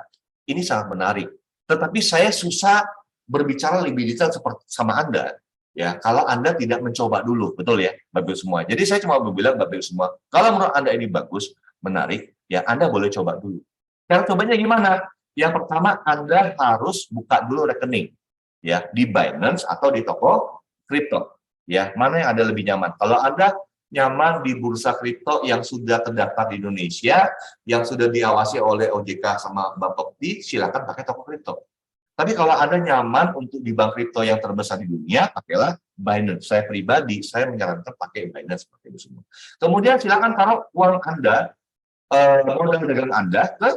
Ini sangat menarik. Tetapi saya susah berbicara lebih detail seperti sama Anda. Ya, kalau Anda tidak mencoba dulu, betul ya, Bapak Ibu semua. Jadi saya cuma bilang Bapak Ibu semua, kalau menurut Anda ini bagus, menarik, ya Anda boleh coba dulu. Cara cobanya gimana? Yang pertama, Anda harus buka dulu rekening, ya, di Binance atau di toko kripto. Ya, mana yang ada lebih nyaman? Kalau Anda nyaman di bursa kripto yang sudah terdaftar di Indonesia, yang sudah diawasi oleh OJK sama Bapepti, silakan pakai toko kripto. Tapi kalau Anda nyaman untuk di bank kripto yang terbesar di dunia, pakailah Binance. Saya pribadi, saya menyarankan pakai Binance seperti itu semua. Kemudian silakan taruh uang Anda, modal dagang Anda ke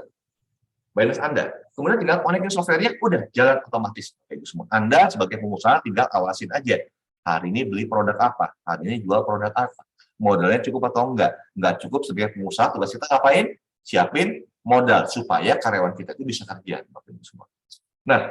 Binance Anda. Kemudian tinggal konekin software-nya, udah jalan otomatis seperti itu semua. Anda sebagai pengusaha tinggal awasin aja. Hari ini beli produk apa? Hari ini jual produk apa? Modalnya cukup atau enggak? Enggak cukup sebagai pengusaha, tugas kita ngapain? Siapin modal supaya karyawan kita itu bisa kerja, Bapak Ibu semua. Nah,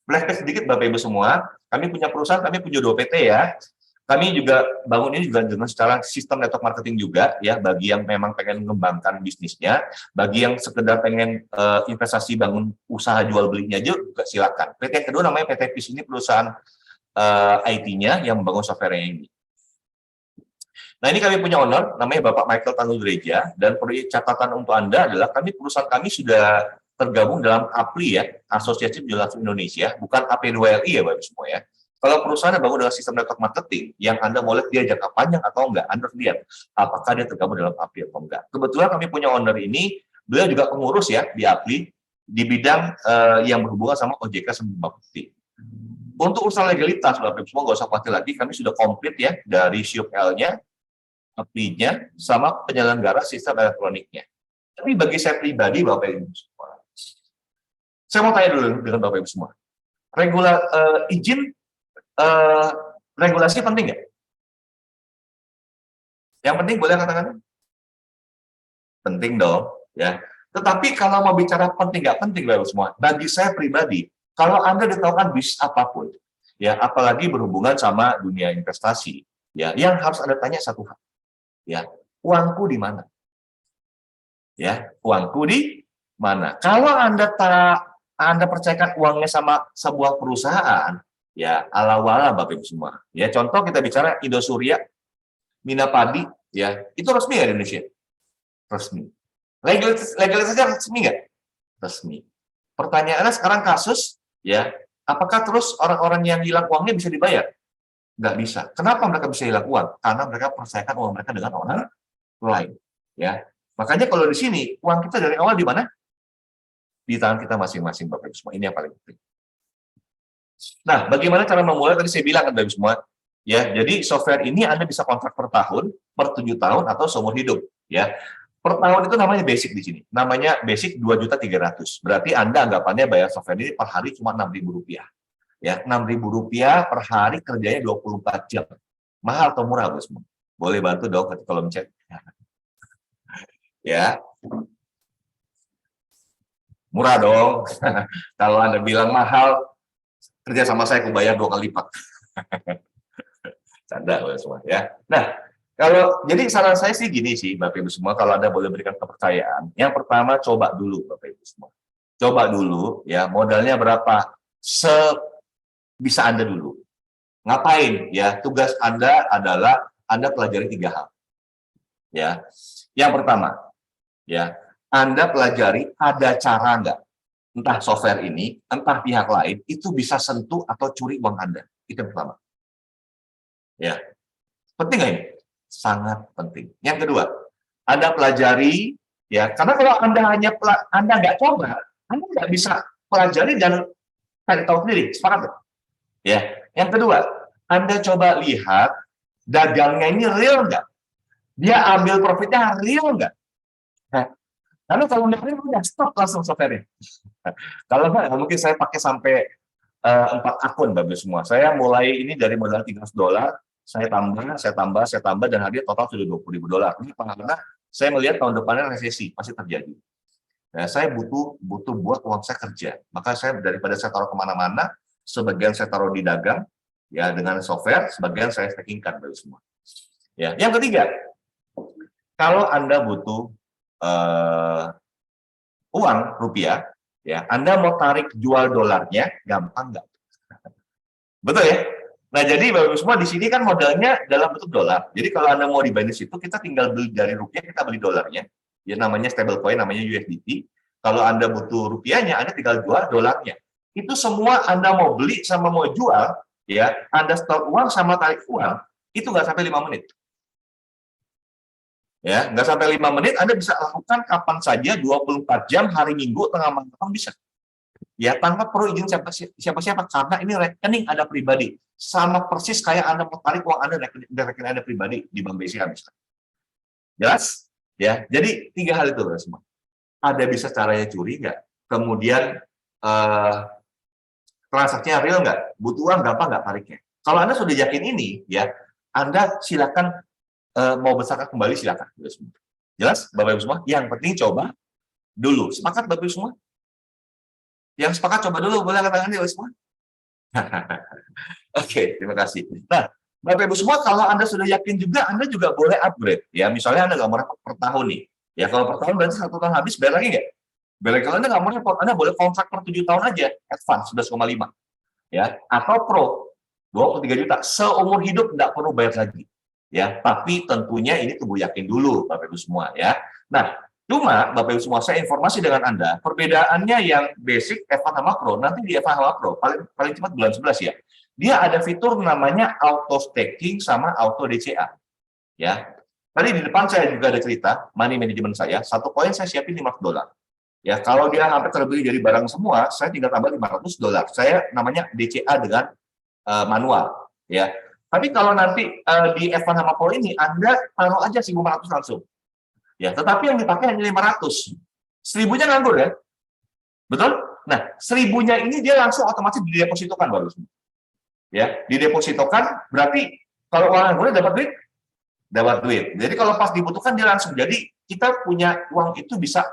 flashback sedikit Bapak Ibu semua, kami punya perusahaan, kami punya 2 PT ya. Kami juga bangun ini juga dengan secara sistem network marketing juga ya, bagi yang memang pengen mengembangkan bisnisnya, bagi yang sekedar pengen investasi bangun usaha jual belinya juga silakan. PT yang kedua namanya PT PIS, ini perusahaan IT-nya yang membangun software ini. Nah, ini kami punya owner, namanya Bapak Michael Tanureja, dan perlu catatan untuk Anda adalah perusahaan kami sudah tergabung dalam APLI ya, Asosiasi Penjualan Indonesia, bukan AP2LI ya Bapak semua ya. Kalau perusahaan yang bangun dengan sistem network marketing, yang Anda mau lihat dia jangka panjang atau enggak, Anda harus lihat apakah dia tergabung dalam APLI atau enggak. Kebetulan kami punya owner ini, beliau juga pengurus ya di APLI, di bidang yang berhubungan sama OJK sama Bapepti. Untuk urusan legalitas, Bapak semua nggak usah khawatir lagi, kami sudah komplit ya, dari SIUP-L-nya, APLI-nya, sama penyelenggara sistem elektroniknya. Tapi bagi saya pribadi, Bapak Ibu semua, saya mau tanya dulu dengan Bapak Ibu semua, izin regulasi penting nggak? Yang penting boleh katakan? Penting dong, ya. Tetapi kalau mau bicara penting nggak penting, Bapak Ibu semua, bagi saya pribadi, kalau Anda ditawarkan bisnis apapun, ya, apalagi berhubungan sama dunia investasi, ya, yang harus Anda tanya satu hal, ya, uangku di mana? Ya, uangku di mana? Kalau Anda percayakan uangnya sama sebuah perusahaan, ya ala-wala Bapak Ibu semua. Ya, contoh kita bicara Indosuria, Minapadi, ya, itu resmi ya di Indonesia? Resmi. Legalitasnya resmi nggak? Resmi. Pertanyaannya sekarang kasus, ya, apakah terus orang-orang yang hilang uangnya bisa dibayar? Nggak bisa. Kenapa mereka bisa hilang uang? Karena mereka percayakan uang mereka dengan orang lain. Ya, makanya kalau di sini uang kita dari awal di mana? Di tangan kita masing-masing, Bapak Ibu semua. Ini yang paling penting. Nah, bagaimana cara memulai? Tadi saya bilang kan Bapak Ibu semua, ya. Jadi software ini Anda bisa kontrak per tahun, per 7 tahun atau seumur hidup, ya. Per tahun itu namanya basic di sini. Namanya basic 2.300.000. Berarti Anda anggapannya bayar software ini per hari cuma Rp6.000. Ya, Rp6.000 per hari, kerjanya 24 jam. Mahal atau murah, Bapak semua? Boleh bantu dong ke kolom chat. Ya. Murah dong. Kalau Anda bilang mahal, kerja sama saya aku bayar 2 kali lipat. Canda Bapak semua ya. Nah, jadi saran saya sih gini sih Bapak Ibu semua, kalau Anda boleh berikan kepercayaan, yang pertama coba dulu Bapak Ibu semua. Coba dulu ya, modalnya berapa? Bisa Anda dulu. Ngapain? Ya, tugas Anda adalah Anda pelajari 3 hal. Ya. Yang pertama, ya, Anda pelajari ada cara nggak? Entah software ini, entah pihak lain, itu bisa sentuh atau curi uang Anda. Itu yang pertama. Ya. Penting nggak ini? Sangat penting. Yang kedua, Anda pelajari, ya, karena kalau Anda nggak coba, Anda nggak bisa pelajari dan cari tahu sendiri. Sepakat? Ya. Yang kedua, Anda coba lihat dagangnya ini real nggak? Dia ambil profitnya real nggak? Nah, karena kalau nggak real, udah stop langsung software-nya. Kalau nggak, mungkin saya pakai sampai 4 akun Bapak semua. Saya mulai ini dari modal $300, saya tambah, dan harganya total sudah $20.000. Karena saya melihat tahun depannya resesi pasti terjadi. Nah, saya butuh buat uang saya kerja. Maka saya daripada saya taruh kemana-mana, sebagian saya taruh di dagang, ya dengan software, sebagian saya stackingkan dari semua. Ya, yang ketiga, kalau Anda butuh uang rupiah, ya Anda mau tarik jual dolarnya, gampang nggak? Betul ya? Nah, jadi Bapak Ibu semua di sini kan modalnya dalam bentuk dolar. Jadi kalau Anda mau di Binance itu, kita tinggal beli dari rupiah, kita beli dolarnya. Ya namanya stablecoin, namanya USDT. Kalau Anda butuh rupiahnya, Anda tinggal jual dolarnya. Itu semua Anda mau beli sama mau jual, ya Anda store uang sama tarik uang, itu nggak sampai 5 menit. Ya, nggak sampai 5 menit, Anda bisa lakukan kapan saja, 24 jam, hari Minggu, tengah malam bisa. Ya, tanpa perlu izin siapa-siapa, karena ini rekening Anda pribadi. Sama persis kayak Anda mau tarik uang Anda dari rekening Anda pribadi di Bank BCA misalnya. Jelas? Ya, jadi 3 hal itu semua. Ada bisa caranya curi nggak? Kemudian transaksinya real nggak? Butuh uang gampang nggak tariknya? Kalau Anda sudah yakin ini, ya Anda silakan mau besarkan kembali silakan. Jelas, Bapak Ibu semua? Yang penting coba dulu. Sepakat Bapak Ibu semua? Yang sepakat coba dulu, boleh angkat tangan semua? Oke, terima kasih. Nah, Bapak Ibu semua, kalau Anda sudah yakin juga, Anda juga boleh upgrade. Ya, misalnya Anda nggak mau repot per tahun nih. Ya, kalau per tahun berarti 1 tahun habis, bayar lagi nggak? Bayar lagi. Kalau Anda nggak mau repot, Anda boleh kontrak per 7 tahun aja, advance 11,5. Ya, atau pro, 23 juta. Seumur hidup nggak perlu bayar lagi. Ya, tapi tentunya ini tunggu yakin dulu, Bapak Ibu semua. Ya, nah, cuma Bapak Ibu semua, saya informasi dengan Anda, perbedaannya yang basic F1 sama Pro, nanti di F1 sama Pro, paling cepat bulan 11 ya, dia ada fitur namanya auto staking sama auto DCA. Ya, tadi di depan saya juga ada cerita, money management saya, satu koin saya siapin $500. Ya, kalau dia hampir terbeli dari barang semua, saya tinggal tambah $500. Saya namanya DCA dengan manual. Ya, tapi kalau nanti di F1 sama Pro ini, Anda taruh aja 1.500 langsung. Ya, tetapi yang dipakai hanya 500. 1.000-nya nganggur ya. Betul? Nah, 1.000-nya ini dia langsung otomatis didepositokan baru. Ya, didepositokan berarti kalau uang anggurnya dapat duit. Jadi kalau pas dibutuhkan dia langsung. Jadi kita punya uang itu bisa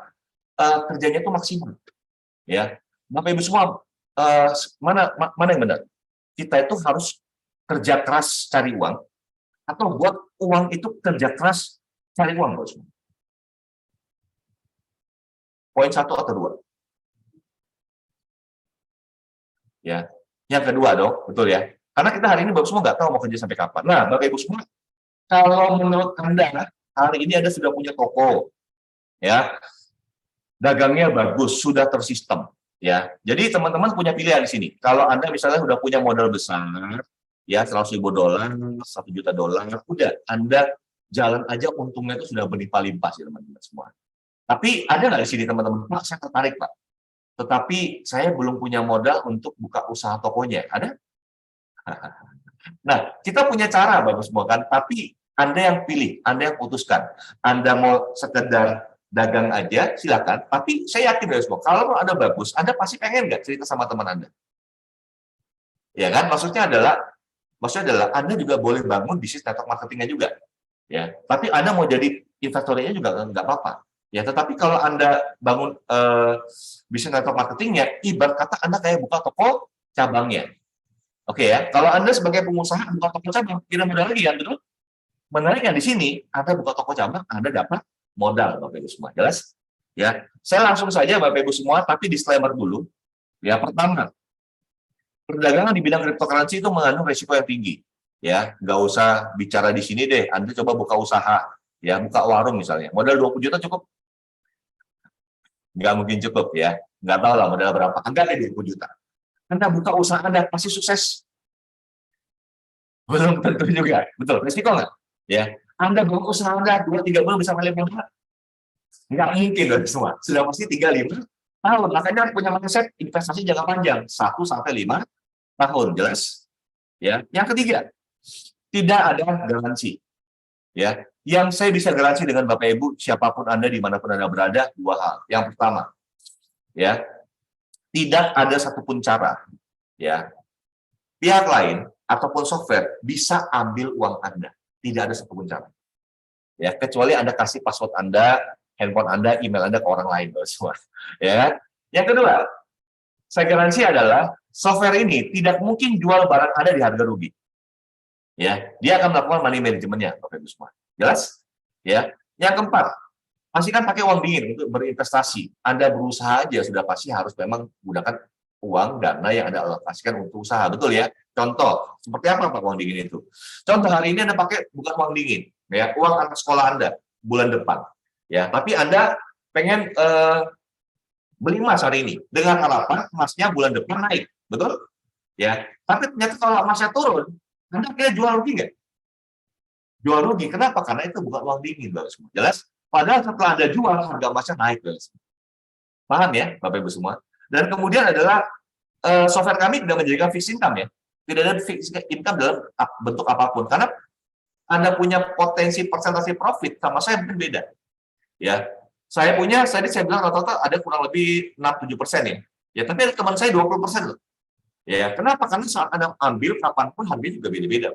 kerjanya itu maksimal. Ya. Bapak Ibu semua, mana yang benar? Kita itu harus kerja keras cari uang atau buat uang itu kerja keras cari uang, Bos. Poin 1 atau 2? Ya, yang kedua dong, betul ya. Karena kita hari ini Bapak semua nggak tahu mau kerja sampai kapan. Nah, Bapak Ibu semua, kalau menurut Anda hari ini Anda sudah punya toko, ya, dagangnya bagus, sudah tersistem, ya. Jadi teman-teman punya pilihan di sini. Kalau Anda misalnya sudah punya modal besar, ya $100.000, $1 juta, udah Anda jalan aja untungnya itu sudah berlimpah-limpah sih teman-teman semua. Tapi ada nggak di sini teman-teman? Pak, saya tertarik Pak. Tetapi saya belum punya modal untuk buka usaha tokonya. Ada? Nah, kita punya cara bagus semua kan. Tapi Anda yang pilih, Anda yang putuskan. Anda mau sekedar dagang aja, silakan. Tapi saya yakin bagus semua. Kalau Anda bagus, Anda pasti pengen nggak cerita sama teman Anda? Ya kan? Maksudnya adalah Anda juga boleh bangun bisnis network marketingnya juga. Ya, tapi Anda mau jadi investornya juga nggak apa-apa. Ya, tetapi kalau Anda bangun bisnis network marketingnya, ibarat kata Anda kayak buka toko cabangnya. Oke ya, kalau Anda sebagai pengusaha buka toko cabang, kira modal lagi kan, betul? Menariknya di sini, Anda buka toko cabang, Anda dapat modal, Bapak Ibu semua. Jelas? Ya, saya langsung saja Bapak Ibu semua, tapi disclaimer dulu. Ya, pertama, perdagangan di bidang cryptocurrency itu mengandung risiko yang tinggi. Ya, nggak usah bicara di sini deh. Anda coba buka usaha, ya, buka warung misalnya. Modal 20 juta cukup? Nggak mungkin cukup ya. Nggak tahu lah modal berapa. Enggak deh 20 juta. Anda buka usaha Anda pasti sukses. Belum tentu juga. Betul, risiko nggak? Ya. Anda buka usaha Anda 2-3 bulan bisa melempar. Nggak mungkin loh semua. Sudah pasti 3-5 tahun. Makanya punya mindset investasi jangka panjang. 1-5 tahun. Jelas? Ya. Yang ketiga, tidak ada garansi. Ya, yang saya bisa garansi dengan Bapak Ibu, siapapun Anda, dimanapun Anda berada, 2 hal. Yang pertama, ya, tidak ada satupun cara, ya, pihak lain ataupun software bisa ambil uang Anda. Tidak ada satupun cara. Ya, kecuali Anda kasih password Anda, handphone Anda, email Anda ke orang lain, semua. Ya. Yang kedua, saya garansi adalah software ini tidak mungkin jual barang Anda di harga rugi. Ya, dia akan melakukan money management-nya, Bapak Ibu semua. Jelas? Ya. Yang keempat, pastikan pakai uang dingin untuk berinvestasi. Anda berusaha aja sudah pasti harus memang menggunakan uang dana yang Anda alokasikan untuk usaha, betul ya? Contoh, seperti apa Pak uang dingin itu? Contoh hari ini Anda pakai bukan uang dingin, ya, uang anak sekolah Anda bulan depan. Ya, tapi Anda pengen beli emas hari ini dengan harapan emasnya bulan depan naik, betul? Ya, tapi ternyata kalau emasnya turun, Anda kira jual rugi nggak? Jual rugi. Kenapa? Karena itu bukan uang dingin, Bapak semua. Jelas? Padahal setelah Anda jual, harga emasnya naik, Bapak semua. Paham ya, Bapak Ibu semua? Dan kemudian adalah software kami tidak menjadikan fixed income ya. Tidak ada fixed income dalam bentuk apapun. Karena Anda punya potensi persentase profit sama saya mungkin beda. Ya, saya bilang rata-rata ada kurang lebih 6-7% ya. Ya, tapi ada teman saya 20% loh. Ya, kenapa? Karena saat Anda ambil kapanpun harganya juga beda-beda,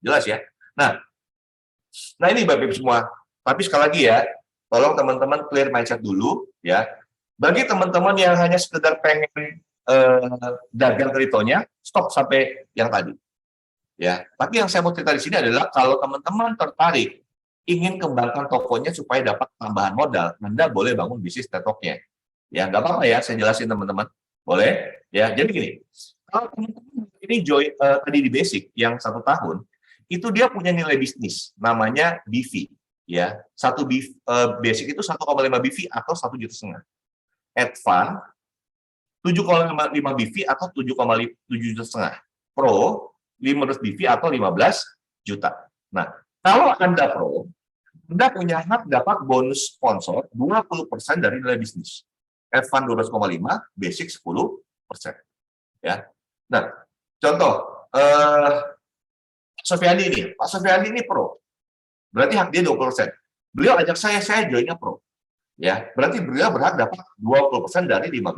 jelas ya. Nah ini Bapak Ibu semua. Tapi sekali lagi ya, tolong teman-teman clear mindset dulu ya. Bagi teman-teman yang hanya sekedar pengen dagang kriptonya, stop sampai yang tadi. Ya, tapi yang saya mau cerita di sini adalah kalau teman-teman tertarik ingin kembangkan tokonya supaya dapat tambahan modal, Anda boleh bangun bisnis TikToknya. Ya, nggak apa-apa ya, saya jelasin teman-teman. Boleh? Ya, jadi gini. Kalau teman-teman ini tadi di basic yang 1 tahun, itu dia punya nilai bisnis, namanya BV. Ya, basic itu 1,5 BV atau 1,5 juta. Advance 7,5 BV atau 7,7 juta setengah. Pro 500 BV atau 15 juta. Nah, kalau Anda Pro, Anda punya hak dapat bonus sponsor 20% dari nilai bisnis. Advance 12,5, basic 10%. Ya. Nah, contoh Sofiandi ini, Pak Sofiandi ini Pro. Berarti hak dia 20%. Beliau ajak saya joinnya Pro. Ya, berarti beliau berhak dapat 20% dari 15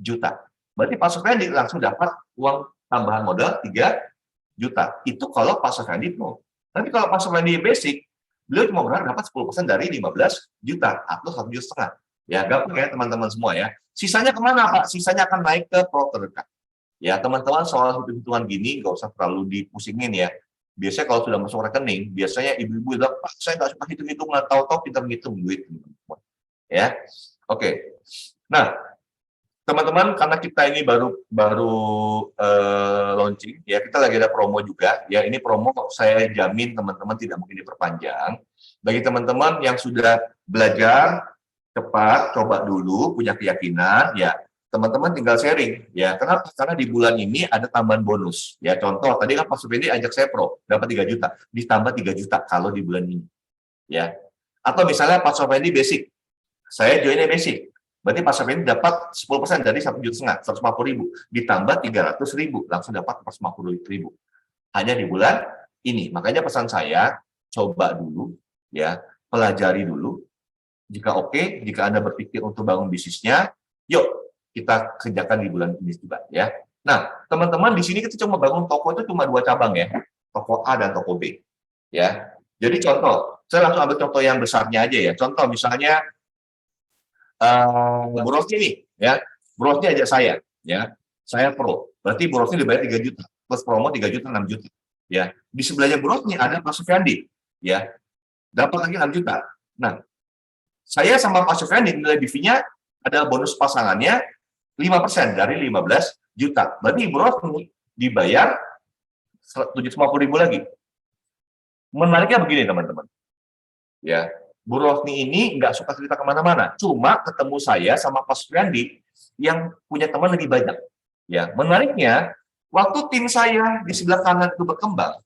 juta. Berarti Pak Sofiandi langsung dapat uang tambahan modal 3 juta. Itu kalau Pak Sofiandi Pro. Tapi kalau Pak Sofiandi basic, beliau cuma berhak dapat 10% dari 15 juta atau 1,5 juta. Ya, gampang ya teman-teman semua ya. Sisanya kemana Pak? Sisanya akan naik ke Pro terdekat. Ya, teman-teman soal hitung-hitungan gini nggak usah terlalu dipusingin ya. Biasanya kalau sudah masuk rekening, biasanya ibu-ibu bilang, Pak, saya nggak suka hitung-hitungan, tahu-tahu pintar ngitung duit. Ya, oke. Nah, teman-teman, karena kita ini baru launching, ya kita lagi ada promo juga. Ya, ini promo saya jamin teman-teman tidak mungkin diperpanjang. Bagi teman-teman yang sudah belajar cepat, coba dulu, punya keyakinan, ya teman-teman tinggal sharing. Ya, kenapa? Karena di bulan ini ada tambahan bonus. Ya, contoh tadi kan Pak Supendi ajak saya Pro, dapat 3 juta, ditambah 3 juta kalau di bulan ini. Ya. Atau misalnya Pak Supendi basic. Saya joinnya basic. Berarti Pak Supendi dapat 10% dari 1,5 juta, 150.000, ditambah 300.000, langsung dapat 150.000. Hanya di bulan ini. Makanya pesan saya, coba dulu ya, pelajari dulu. Jika oke, jika Anda berpikir untuk bangun bisnisnya, yuk kita kerjakan di bulan ini juga ya. Nah, teman-teman di sini kita cuma bangun toko itu cuma 2 cabang ya, toko A dan toko B. Ya, jadi contoh, saya langsung ambil contoh yang besarnya aja ya. Contoh misalnya Bu Rosni nih, ya, Bu Rosni ajak saya, ya, saya Pro, berarti Bu Rosni dibayar 3 juta, plus promo 3 juta, 6 juta. Ya, di sebelahnya Bu Rosni ada Pak Sufiandi, ya, dapat lagi 6 juta. Nah, saya sama Pak Sufiandi nilai BV-nya ada bonus pasangannya 5% dari 15 juta. Berarti Ibu Rosni dibayar 750.000 lagi. Menariknya begini teman-teman. Ya, Bu Rosni ini nggak suka cerita kemana-mana. Cuma ketemu saya sama Pak Sufiandi yang punya teman lebih banyak. Ya, menariknya waktu tim saya di sebelah kanan itu berkembang,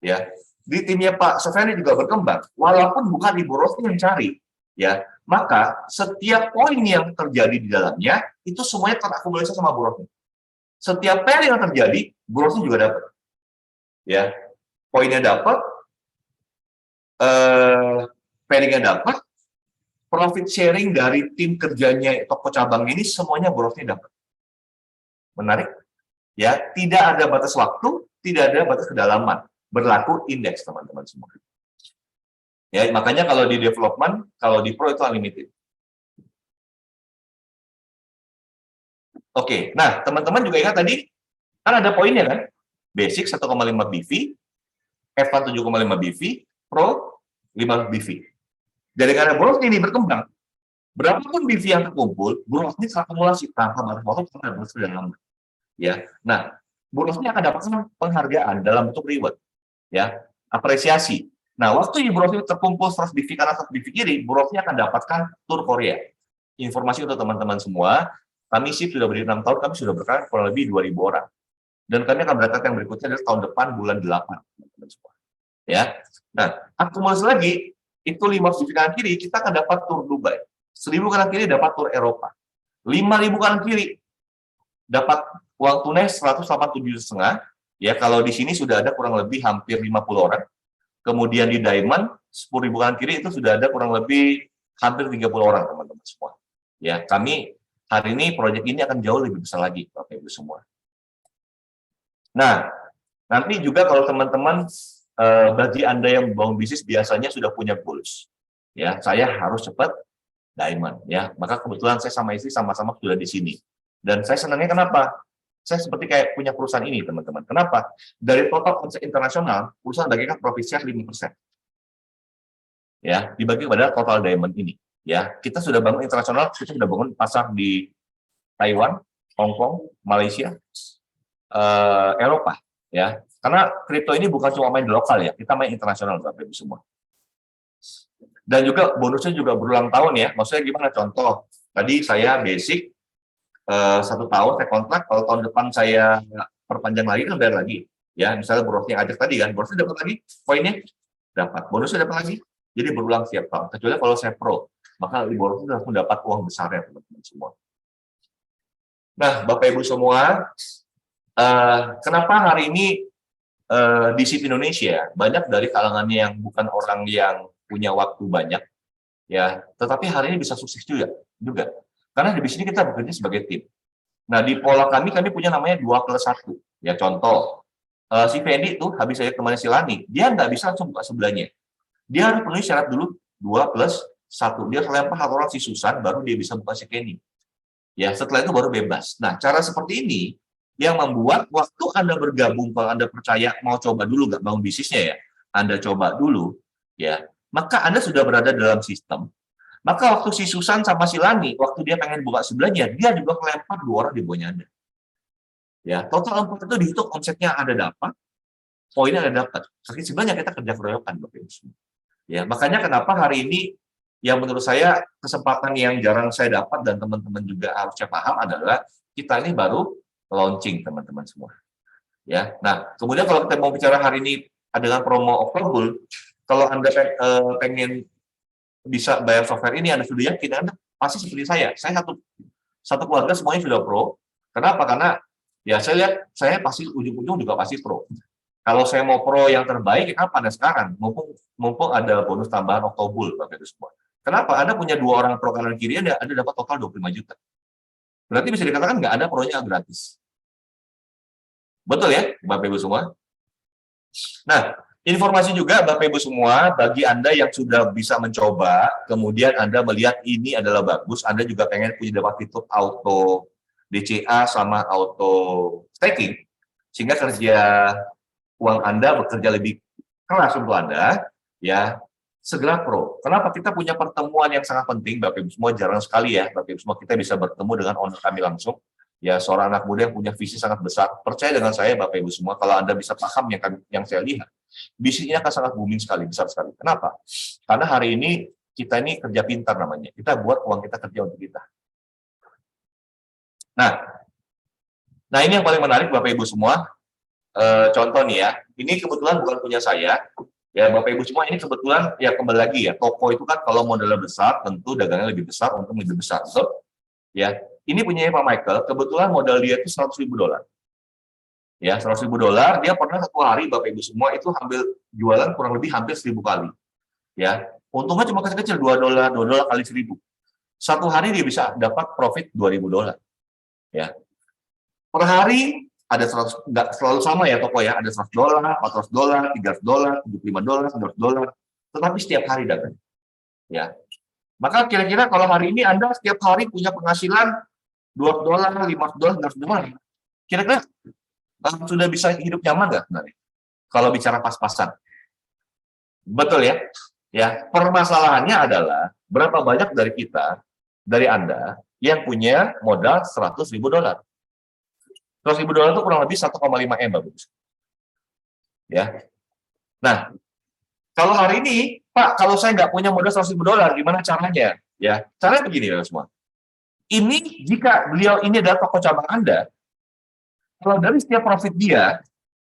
ya, di timnya Pak Sufiandi juga berkembang. Walaupun bukan Ibu Rosni yang cari, ya, maka setiap poin yang terjadi di dalamnya itu semuanya terakumulasi sama Bu Rosni. Setiap pair yang terjadi, Bu Rosni juga dapat. Ya, poinnya dapat, pairingnya dapat, profit sharing dari tim kerjanya toko cabang ini semuanya Bu Rosni dapat. Menarik? Ya, tidak ada batas waktu, tidak ada batas kedalaman, berlaku indeks teman-teman semua. Ya, makanya kalau di development, kalau di pro itu unlimited. Oke, nah teman-teman juga ingat tadi kan ada poinnya kan? Basic 1,5 BV, Advanced 7,5 BV, Pro 5 BV. Dari karena boros ini berkembang, berapapun BV yang terkumpul, boros ini akumulasi tanpa batas waktu sampai batas kedalaman. Ya, nah boros ini akan dapatkan penghargaan dalam bentuk reward, ya, apresiasi. Nah, waktu boros ini terkumpul 100 BV kanan 100 BV kiri, borosnya akan dapatkan tur Korea. Informasi untuk teman-teman semua, kami SIP sudah berdiri 6 tahun, kami sudah berkarya kurang lebih 2.000 orang. Dan kami akan berangkat yang berikutnya adalah tahun depan bulan 8, teman-teman semua. Ya, nah akumulasi lagi itu 5 BV kanan kiri, kita akan dapat tur Dubai. 1.000 kanan kiri dapat tur Eropa. 5.000 kanan kiri dapat uang tunai 187,5. Ya, kalau di sini sudah ada kurang lebih hampir 50 orang. Kemudian di Diamond 10.000 kanan kiri itu sudah ada kurang lebih hampir 30 orang, teman-teman semua. Ya, kami hari ini proyek ini akan jauh lebih besar lagi, Bapak Ibu semua. Nah, nanti juga kalau teman-teman bagi Anda yang membangun bisnis biasanya sudah punya goals. Ya, saya harus cepat Diamond, ya. Maka kebetulan saya sama istri sama-sama sudah di sini. Dan saya senangnya kenapa? Saya seperti kayak punya perusahaan ini, teman-teman. Kenapa? Dari total omset internasional, perusahaan bagikan profit share 5%. Ya, dibagi pada total Diamond ini. Ya, kita sudah bangun internasional, kita sudah bangun pasar di Taiwan, Hong Kong, Malaysia, Eropa, ya. Karena kripto ini bukan cuma main di lokal ya, kita main internasional, Bapak Ibu semua. Dan juga bonusnya juga berulang tahun ya. Maksudnya gimana? Contoh, tadi saya basic 1 tahun saya kontrak, kalau tahun depan saya perpanjang lagi kan bayar lagi. Ya, misalnya borosnya ajak tadi kan, borosnya dapat lagi, poinnya dapat, bonusnya dapat lagi. Jadi berulang setiap tahun. Kecuali kalau saya pro, maka di borosnya langsung dapat uang besar ya teman-teman semua. Nah, Bapak Ibu semua, kenapa hari ini di SIP Indonesia banyak dari kalangan yang bukan orang yang punya waktu banyak, ya, tetapi hari ini bisa sukses juga. Karena di sini kita bekerja sebagai tim. Nah, di pola kami punya namanya 2+1. Ya, contoh, si Fendi itu habis saya temannya si Lani, dia nggak bisa langsung buka sebelahnya. Dia harus penuhi syarat dulu 2+1. Dia lempar satu orang si Susan, baru dia bisa buka si Kenny. Ya, setelah itu baru bebas. Nah, cara seperti ini yang membuat waktu Anda bergabung, kalau Anda percaya mau coba dulu nggak bangun bisnisnya ya, Anda coba dulu, ya, maka Anda sudah berada dalam sistem. Maka waktu si Susan sama si Lani, waktu dia pengen buka sebelahnya, dia juga kelempar 2 orang di bawahnya Anda. Ya, total 4 itu dihitung omsetnya Anda dapat, poinnya Anda dapat. Kaki sebelahnya kita kerja keroyokan, Bapak Ibu semua. Ya, makanya kenapa hari ini yang menurut saya kesempatan yang jarang saya dapat dan teman-teman juga harusnya paham adalah kita ini baru launching, teman-teman semua. Ya, nah kemudian kalau kita mau bicara hari ini dengan promo October, kalau Anda pengen bisa bayar software ini, Anda sudah yakin, Anda pasti seperti saya satu keluarga semuanya sudah pro. Kenapa? Karena ya saya lihat saya pasti ujung-ujung juga pasti pro. Kalau saya mau pro yang terbaik, kenapa Anda sekarang? Mumpung ada bonus tambahan October, Bapak Ibu semua. Kenapa? Anda punya 2 orang pro kanan kiri, Anda dapat total 25 juta. Berarti bisa dikatakan nggak ada pro-nya gratis. Betul ya, Bapak Ibu semua? Nah, informasi juga Bapak Ibu semua, bagi Anda yang sudah bisa mencoba, kemudian Anda melihat ini adalah bagus, Anda juga pengen punya dapat fitur auto DCA sama auto staking, sehingga kerja uang Anda bekerja lebih keras untuk Anda, ya, segera pro. Kenapa? Kita punya pertemuan yang sangat penting, Bapak Ibu semua, jarang sekali ya, Bapak Ibu semua kita bisa bertemu dengan owner kami langsung. Ya, seorang anak muda yang punya visi sangat besar. Percaya dengan saya, Bapak Ibu semua, kalau Anda bisa paham yang saya lihat, bisnis ini akan sangat booming sekali, besar sekali. Kenapa? Karena hari ini kita ini kerja pintar namanya. Kita buat uang kita kerja untuk kita. Nah ini yang paling menarik, Bapak Ibu semua. Contoh nih ya, ini kebetulan bukan punya saya. Ya, Bapak Ibu semua, ini kebetulan ya kembali lagi ya, toko itu kan kalau modalnya besar, tentu dagangnya lebih besar, untung lebih besar. So, ya, ini punya Pak Michael, kebetulan modal dia itu $100.000. Ya, $100.000, dia pernah satu hari, Bapak Ibu semua, itu ambil jualan kurang lebih hampir 1.000 kali. Ya, untungnya cuma kecil-kecil, $2 kali 1.000. Satu hari dia bisa dapat profit $2.000. Ya. Per hari ada 100, nggak selalu sama ya toko ya, ada $100, $400, $300, $75, $100, tetapi setiap hari dagang. Ya, maka kira-kira kalau hari ini Anda setiap hari punya penghasilan $200, $500, $100, kira-kira sudah bisa hidup nyaman nggak sebenarnya? Kalau bicara pas-pasan, betul ya? Ya, permasalahannya adalah berapa banyak dari kita, dari Anda yang punya modal $100.000. $100.000 itu kurang lebih 1,5 M, Bapak. Ya. Nah, kalau hari ini, Pak, kalau saya nggak punya modal $100.000, gimana caranya? Ya, caranya begini, ya semua. Ini jika beliau ini adalah toko cabang Anda, kalau dari setiap profit dia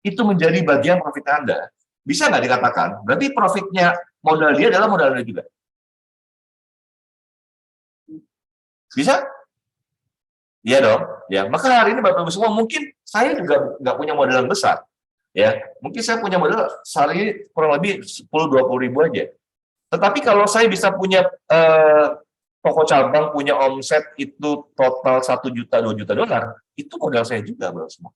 itu menjadi bagian profit Anda, bisa nggak dikatakan? Berarti profitnya modal dia adalah modal Anda juga. Bisa? Iya dong. Ya, maka hari ini Bapak Ibu semua, mungkin saya juga nggak punya modal yang besar. Ya, mungkin saya punya modal sehari kurang lebih 10-20 ribu aja. Tetapi kalau saya bisa punya toko cabang, punya omset itu total 1 juta, 2 juta dolar, itu modal saya juga, Bapak semua.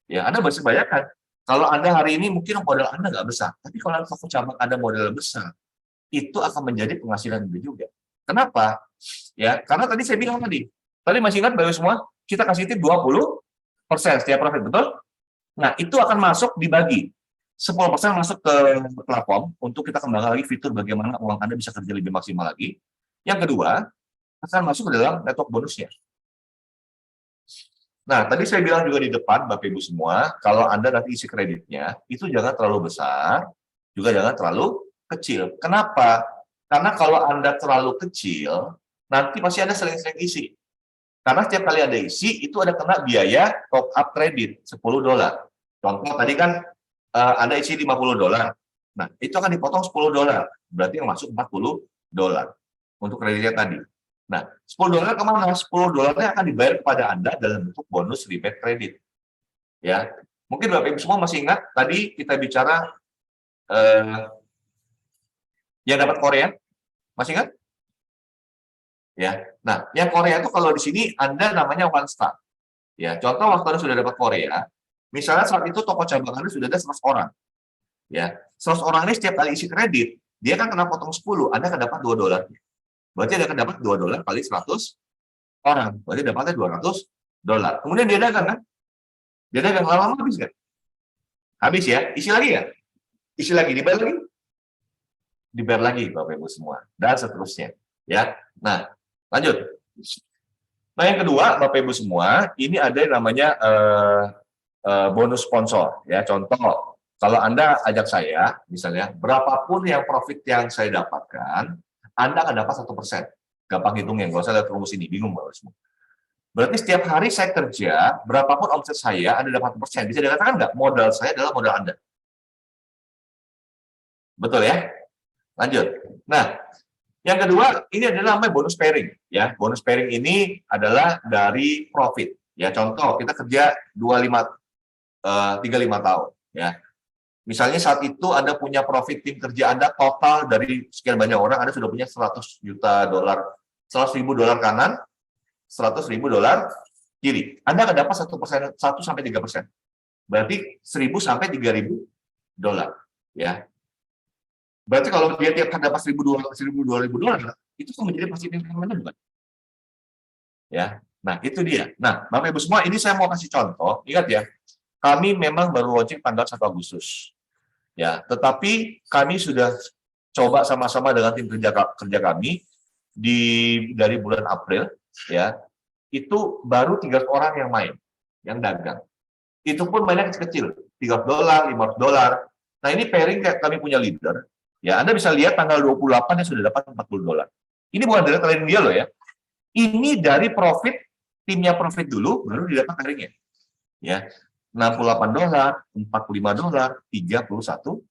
Ya, Anda bisa bayangkan, kalau Anda hari ini mungkin modal Anda nggak besar, tapi kalau toko cabang Anda modal besar, itu akan menjadi penghasilan Anda juga. Kenapa? Ya, karena tadi saya bilang tadi masih ingat Bapak semua, kita kasih tip 20% setiap profit, betul? Nah, itu akan masuk dibagi. 10% masuk ke platform untuk kita kembangkan lagi fitur bagaimana uang Anda bisa kerja lebih maksimal lagi. Yang kedua, akan masuk ke dalam network bonusnya. Nah, tadi saya bilang juga di depan, Bapak Ibu semua, kalau Anda nanti isi kreditnya, itu jangan terlalu besar, juga jangan terlalu kecil. Kenapa? Karena kalau Anda terlalu kecil, nanti pasti Anda sering-sering isi. Karena setiap kali Anda isi, itu ada kena biaya top up kredit, $10. Contoh, tadi kan Anda isi $50. Nah, itu akan dipotong $10. Berarti yang masuk $40 untuk kreditnya tadi. Nah, $10 kemana? $10-nya akan dibayar kepada Anda dalam bentuk bonus rebate kredit. Ya, mungkin Bapak Ibu semua masih ingat, tadi kita bicara yang dapat Korea. Masih ingat? Ya, nah, yang Korea itu kalau di sini Anda namanya one star. Ya, contoh waktu Anda sudah dapat Korea, misalnya saat itu toko cabang Anda sudah ada 100 orang. Ya, 100 orang ini setiap kali isi kredit, dia kan kena potong 10, Anda akan dapat $2. Berarti Anda akan dapat $2 kali 100 orang. Berarti dapatnya $200. Kemudian dia dagang kan? Dia dagang lama-lama habis kan? Habis ya? Isi lagi ya? Isi lagi, dibayar lagi? Dibayar lagi Bapak Ibu semua. Dan seterusnya. Ya. Nah, lanjut. Nah, yang kedua, Bapak Ibu semua, ini ada yang namanya bonus sponsor. Ya, contoh, kalau Anda ajak saya, misalnya, berapapun yang profit yang saya dapatkan, Anda akan dapat 1%. Gampang hitungnya, nggak usah lihat rumus ini, bingung Bapak semua. Berarti setiap hari saya kerja, berapapun omset saya, Anda dapat 1%. Bisa dikatakan nggak? Modal saya adalah modal Anda. Betul ya? Lanjut. Nah, yang kedua, ini adalah namanya bonus pairing. Ya, bonus pairing ini adalah dari profit. Ya, contoh kita kerja 35 tahun. Ya, misalnya saat itu Anda punya profit tim kerja Anda total dari sekian banyak orang, Anda sudah punya $100 juta, $100.000 kanan, $100.000 kiri. Anda akan dapat 1-3%. Berarti 1.000 sampai $3.000. Ya. Berarti kalau dia tiap hari dapat $1.000-2.000, itu kan menjadi passive income bukan? Ya. Nah, itu dia. Nah, Bapak Ibu semua, ini saya mau kasih contoh. Ingat ya, kami memang baru launching tanggal 1 Agustus. Ya, tetapi kami sudah coba sama-sama dengan tim kerja kami dari bulan April, ya. Itu baru 3 orang yang main, yang dagang. Itu pun mainnya kecil-kecil, $30, $50. Nah, ini pairing kayak kami punya leader. Ya, Anda bisa lihat tanggal 28 dia sudah dapat $40. Ini bukan dari trading dia loh ya. Ini dari profit, timnya profit dulu, baru didapat pairingnya. Ya, $68, $45, $31.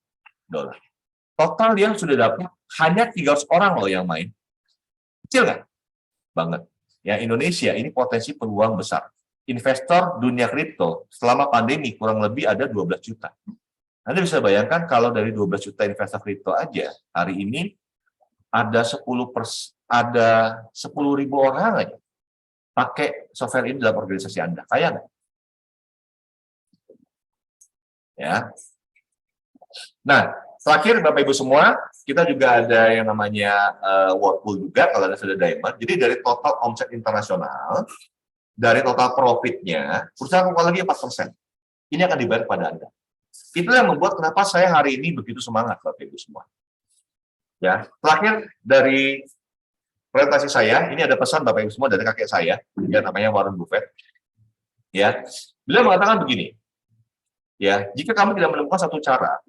Total dia sudah dapat hanya 300 orang loh yang main. Kecil nggak? Banget. Ya, Indonesia ini potensi peluang besar. Investor dunia kripto selama pandemi kurang lebih ada 12 juta. Anda bisa bayangkan kalau dari 12 juta investor kripto aja, hari ini ada 10.000 orang aja pakai software ini dalam organisasi Anda. Kaya nggak? Ya. Nah, terakhir Bapak Ibu semua, kita juga ada yang namanya Whirlpool juga kalau Anda sudah diamond. Jadi dari total omset internasional, dari total profitnya, perusahaan keluar lagi 4%. Ini akan dibayar pada Anda. Itulah yang membuat kenapa saya hari ini begitu semangat, Bapak Ibu semua. Ya, terakhir dari presentasi saya, ini ada pesan Bapak Ibu semua dari kakek saya, ya namanya Warren Buffett. Ya, beliau mengatakan begini. Ya, jika kamu tidak menemukan satu cara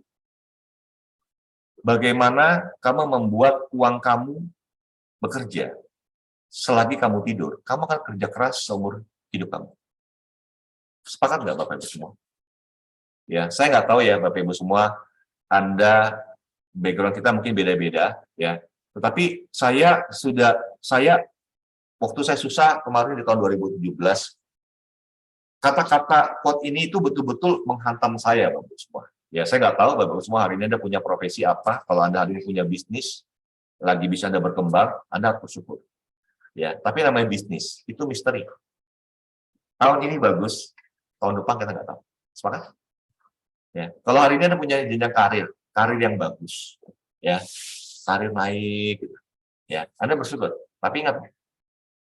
bagaimana kamu membuat uang kamu bekerja selagi kamu tidur, kamu akan kerja keras seumur hidup kamu. Sepakat nggak Bapak Ibu semua? Ya, saya nggak tahu ya Bapak Ibu semua, Anda background kita mungkin beda-beda, ya. Tetapi saya waktu saya susah kemarin di tahun 2017, kata-kata quote ini itu betul-betul menghantam saya, Bapak Ibu semua. Ya, saya nggak tahu Bapak Ibu semua hari ini Anda punya profesi apa. Kalau Anda hari ini punya bisnis, lagi bisa Anda berkembang, Anda harus bersyukur. Ya, tapi namanya bisnis itu misteri. Tahun ini bagus, tahun depan kita nggak tahu. Sepakat? Ya, kalau hari ini Anda punya jenjang karir yang bagus, ya, karir naik, gitu. Ya, Anda bersyukur. Tapi ingat,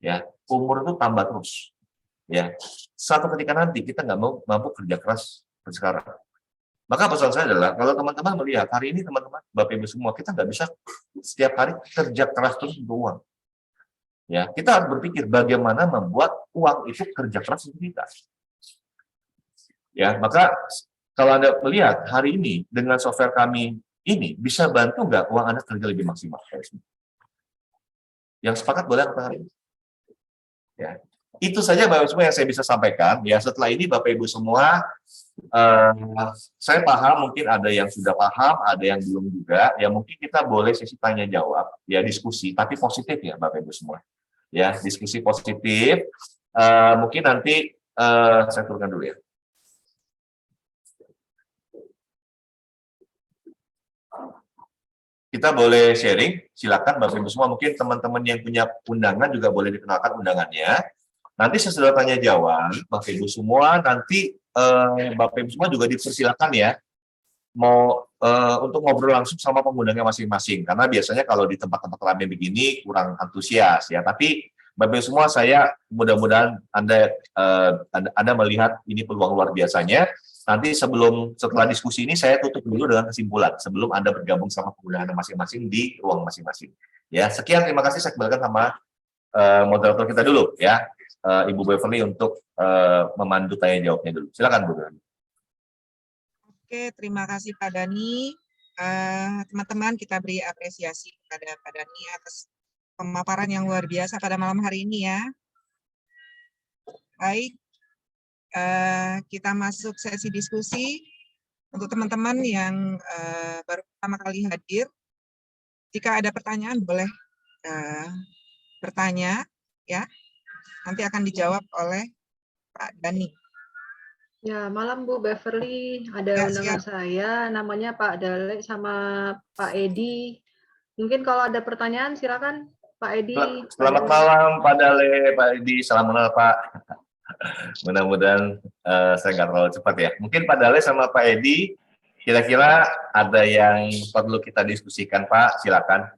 ya, umur itu tambah terus. Ya, suatu ketika nanti kita nggak mampu kerja keras seperti sekarang. Maka pesan saya adalah, kalau teman-teman melihat hari ini teman-teman, Bapak Ibu semua, kita nggak bisa setiap hari kerja keras terus untuk uang. Ya, kita harus berpikir bagaimana membuat uang itu kerja keras untuk kita. Ya, maka kalau Anda melihat hari ini dengan software kami ini bisa bantu nggak uang Anda kerja lebih maksimal? Yang sepakat boleh apa hari ini? Ya, itu saja Bapak Ibu semua yang saya bisa sampaikan. Ya, setelah ini Bapak Ibu semua, saya paham mungkin ada yang sudah paham, ada yang belum juga. Ya mungkin kita boleh sesi tanya jawab, ya diskusi, tapi positif ya Bapak Ibu semua. Ya, diskusi positif. Mungkin nanti saya turunkan dulu ya. Kita boleh sharing, silakan Bapak Ibu semua. Mungkin teman-teman yang punya undangan juga boleh dikenalkan undangannya. Nanti sesudah tanya jawab, Bapak Ibu semua, nanti Bapak Ibu semua juga dipersilakan ya, mau untuk ngobrol langsung sama pengundangnya masing-masing. Karena biasanya kalau di tempat-tempat ramai begini kurang antusias ya. Tapi Bapak Ibu semua, saya mudah-mudahan Anda melihat ini peluang luar biasanya. Nanti setelah diskusi ini saya tutup dulu dengan kesimpulan sebelum Anda bergabung sama penggunaan masing-masing di ruang masing-masing. Ya, sekian, terima kasih. Saya kembalikan sama moderator kita dulu ya, Ibu Beverly untuk memandu tanya jawabnya dulu. Silakan Bu Beverly. Oke, terima kasih Pak Dhani. Teman-teman, kita beri apresiasi kepada Pak Dhani atas pemaparan yang luar biasa pada malam hari ini ya. Baik. Kita masuk sesi diskusi untuk teman-teman yang baru pertama kali hadir. Jika ada pertanyaan boleh bertanya ya. Nanti akan dijawab oleh Pak Dhani. Ya, malam Bu Beverly. Ada Ya, undangan saya, namanya Pak Dale sama Pak Edi. Mungkin kalau ada pertanyaan silakan Pak Edi. Selamat malam Pak Dale, Pak Edi. Salam kenal Pak. Mudah-mudahan saya nggak terlalu cepat ya. Mungkin Pak Dale sama Pak Edi, kira-kira ada yang perlu kita diskusikan Pak, silakan.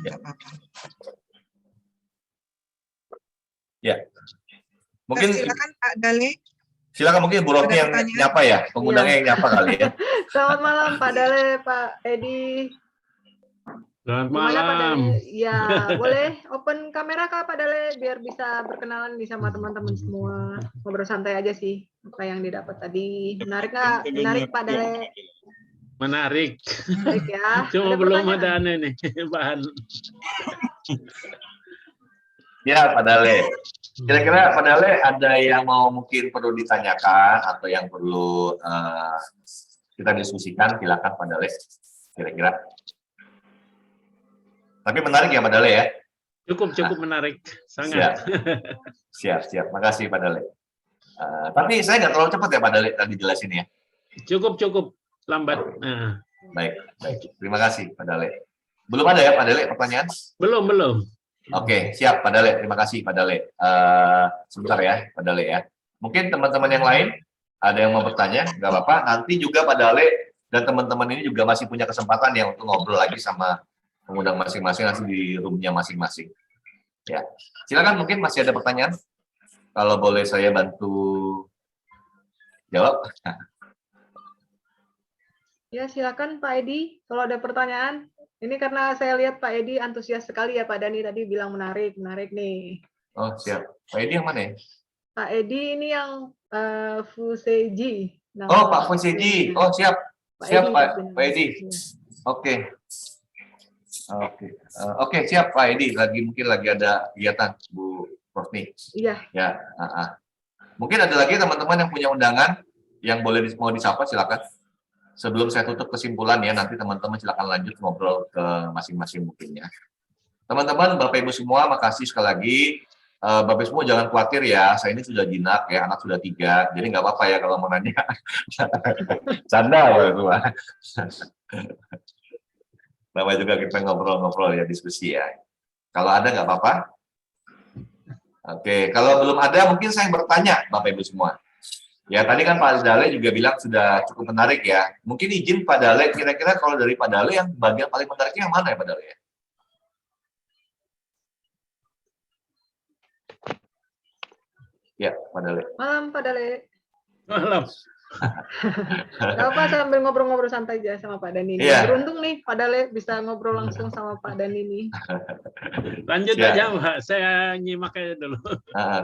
Ya. Ya. Mungkin silakan Pak Dale. Silakan, mungkin Bu Rosni yang nyapa ya, pengundangnya yang nyapa kali ya. Selamat malam Pak Dale, Pak Edi. Selamat Gimana Pak malam. Dale? Ya, boleh open kamera Kak Pak Dale biar bisa berkenalan nih sama teman-teman semua. Ngobrol santai aja sih apa yang didapat tadi. Menarik nggak? Menarik Pak Dale? Menarik. Menarik ya. Cuma Ada belum pertanyaan? ada aneh nih bahan. Ya Pak Dale. Kira-kira Pak Dale ada yang mau mungkin perlu ditanyakan atau yang perlu kita diskusikan, silakan Pak Dale. Kira-kira. Tapi menarik ya Pak Dale ya? Cukup menarik, sangat. Siap. Makasih Pak Dale. Tapi saya nggak terlalu cepat ya Pak Dale tadi jelasin ya? Cukup, lambat. Nah. Baik. Terima kasih Pak Dale. Belum ada ya Pak Dale pertanyaan? Belum. Oke, siap Pak Dale. Terima kasih Pak Dale. Sebentar ya Pak Dale ya. Mungkin teman-teman yang lain ada yang mau bertanya, nggak apa-apa. Nanti juga Pak Dale dan teman-teman ini juga masih punya kesempatan ya untuk ngobrol lagi sama pengundang masing-masing nanti di room-nya masing-masing. Ya, silakan mungkin masih ada pertanyaan. Kalau boleh saya bantu jawab. Ya, silakan Pak Edi, kalau ada pertanyaan. Ini karena saya lihat Pak Edi antusias sekali ya, Pak Dani tadi bilang menarik nih. Oh, siap. Pak Edi yang mana ya? Pak Edi ini yang Fuseji. Oh, Pak Fuseji. Oh, siap. Siap, Pak Edi. Oke. Oke, siap Pak Edi. Mungkin lagi ada kegiatan, Bu Rosni. Iya. Ya. Mungkin ada lagi teman-teman yang punya undangan yang mau disapa, silakan. Sebelum saya tutup kesimpulan ya, nanti teman-teman silakan lanjut ngobrol ke masing-masing mungkin ya. Teman-teman, Bapak Ibu semua, makasih sekali lagi. Bapak Ibu semua jangan khawatir ya, saya ini sudah jinak ya, anak sudah 3, jadi nggak apa-apa ya kalau mau nanya. Canda ya semua. Namanya juga kita ngobrol-ngobrol ya, diskusi ya. Kalau ada nggak apa-apa. Oke, kalau belum ada mungkin saya bertanya Bapak Ibu semua. Ya tadi kan Pak Dale juga bilang sudah cukup menarik ya. Mungkin izin Pak Dale, kira-kira kalau dari Pak Dale yang bagian paling menariknya yang mana ya Pak Dale? Ya, Pak Dale. Malam Pak Dale. Malam. Gak apa, sambil ngobrol-ngobrol santai aja sama Pak Dani. Iya. Beruntung nih Pak Dale bisa ngobrol langsung sama Pak Dani nih. Lanjut Ya. aja Pak, saya nyimak aja dulu.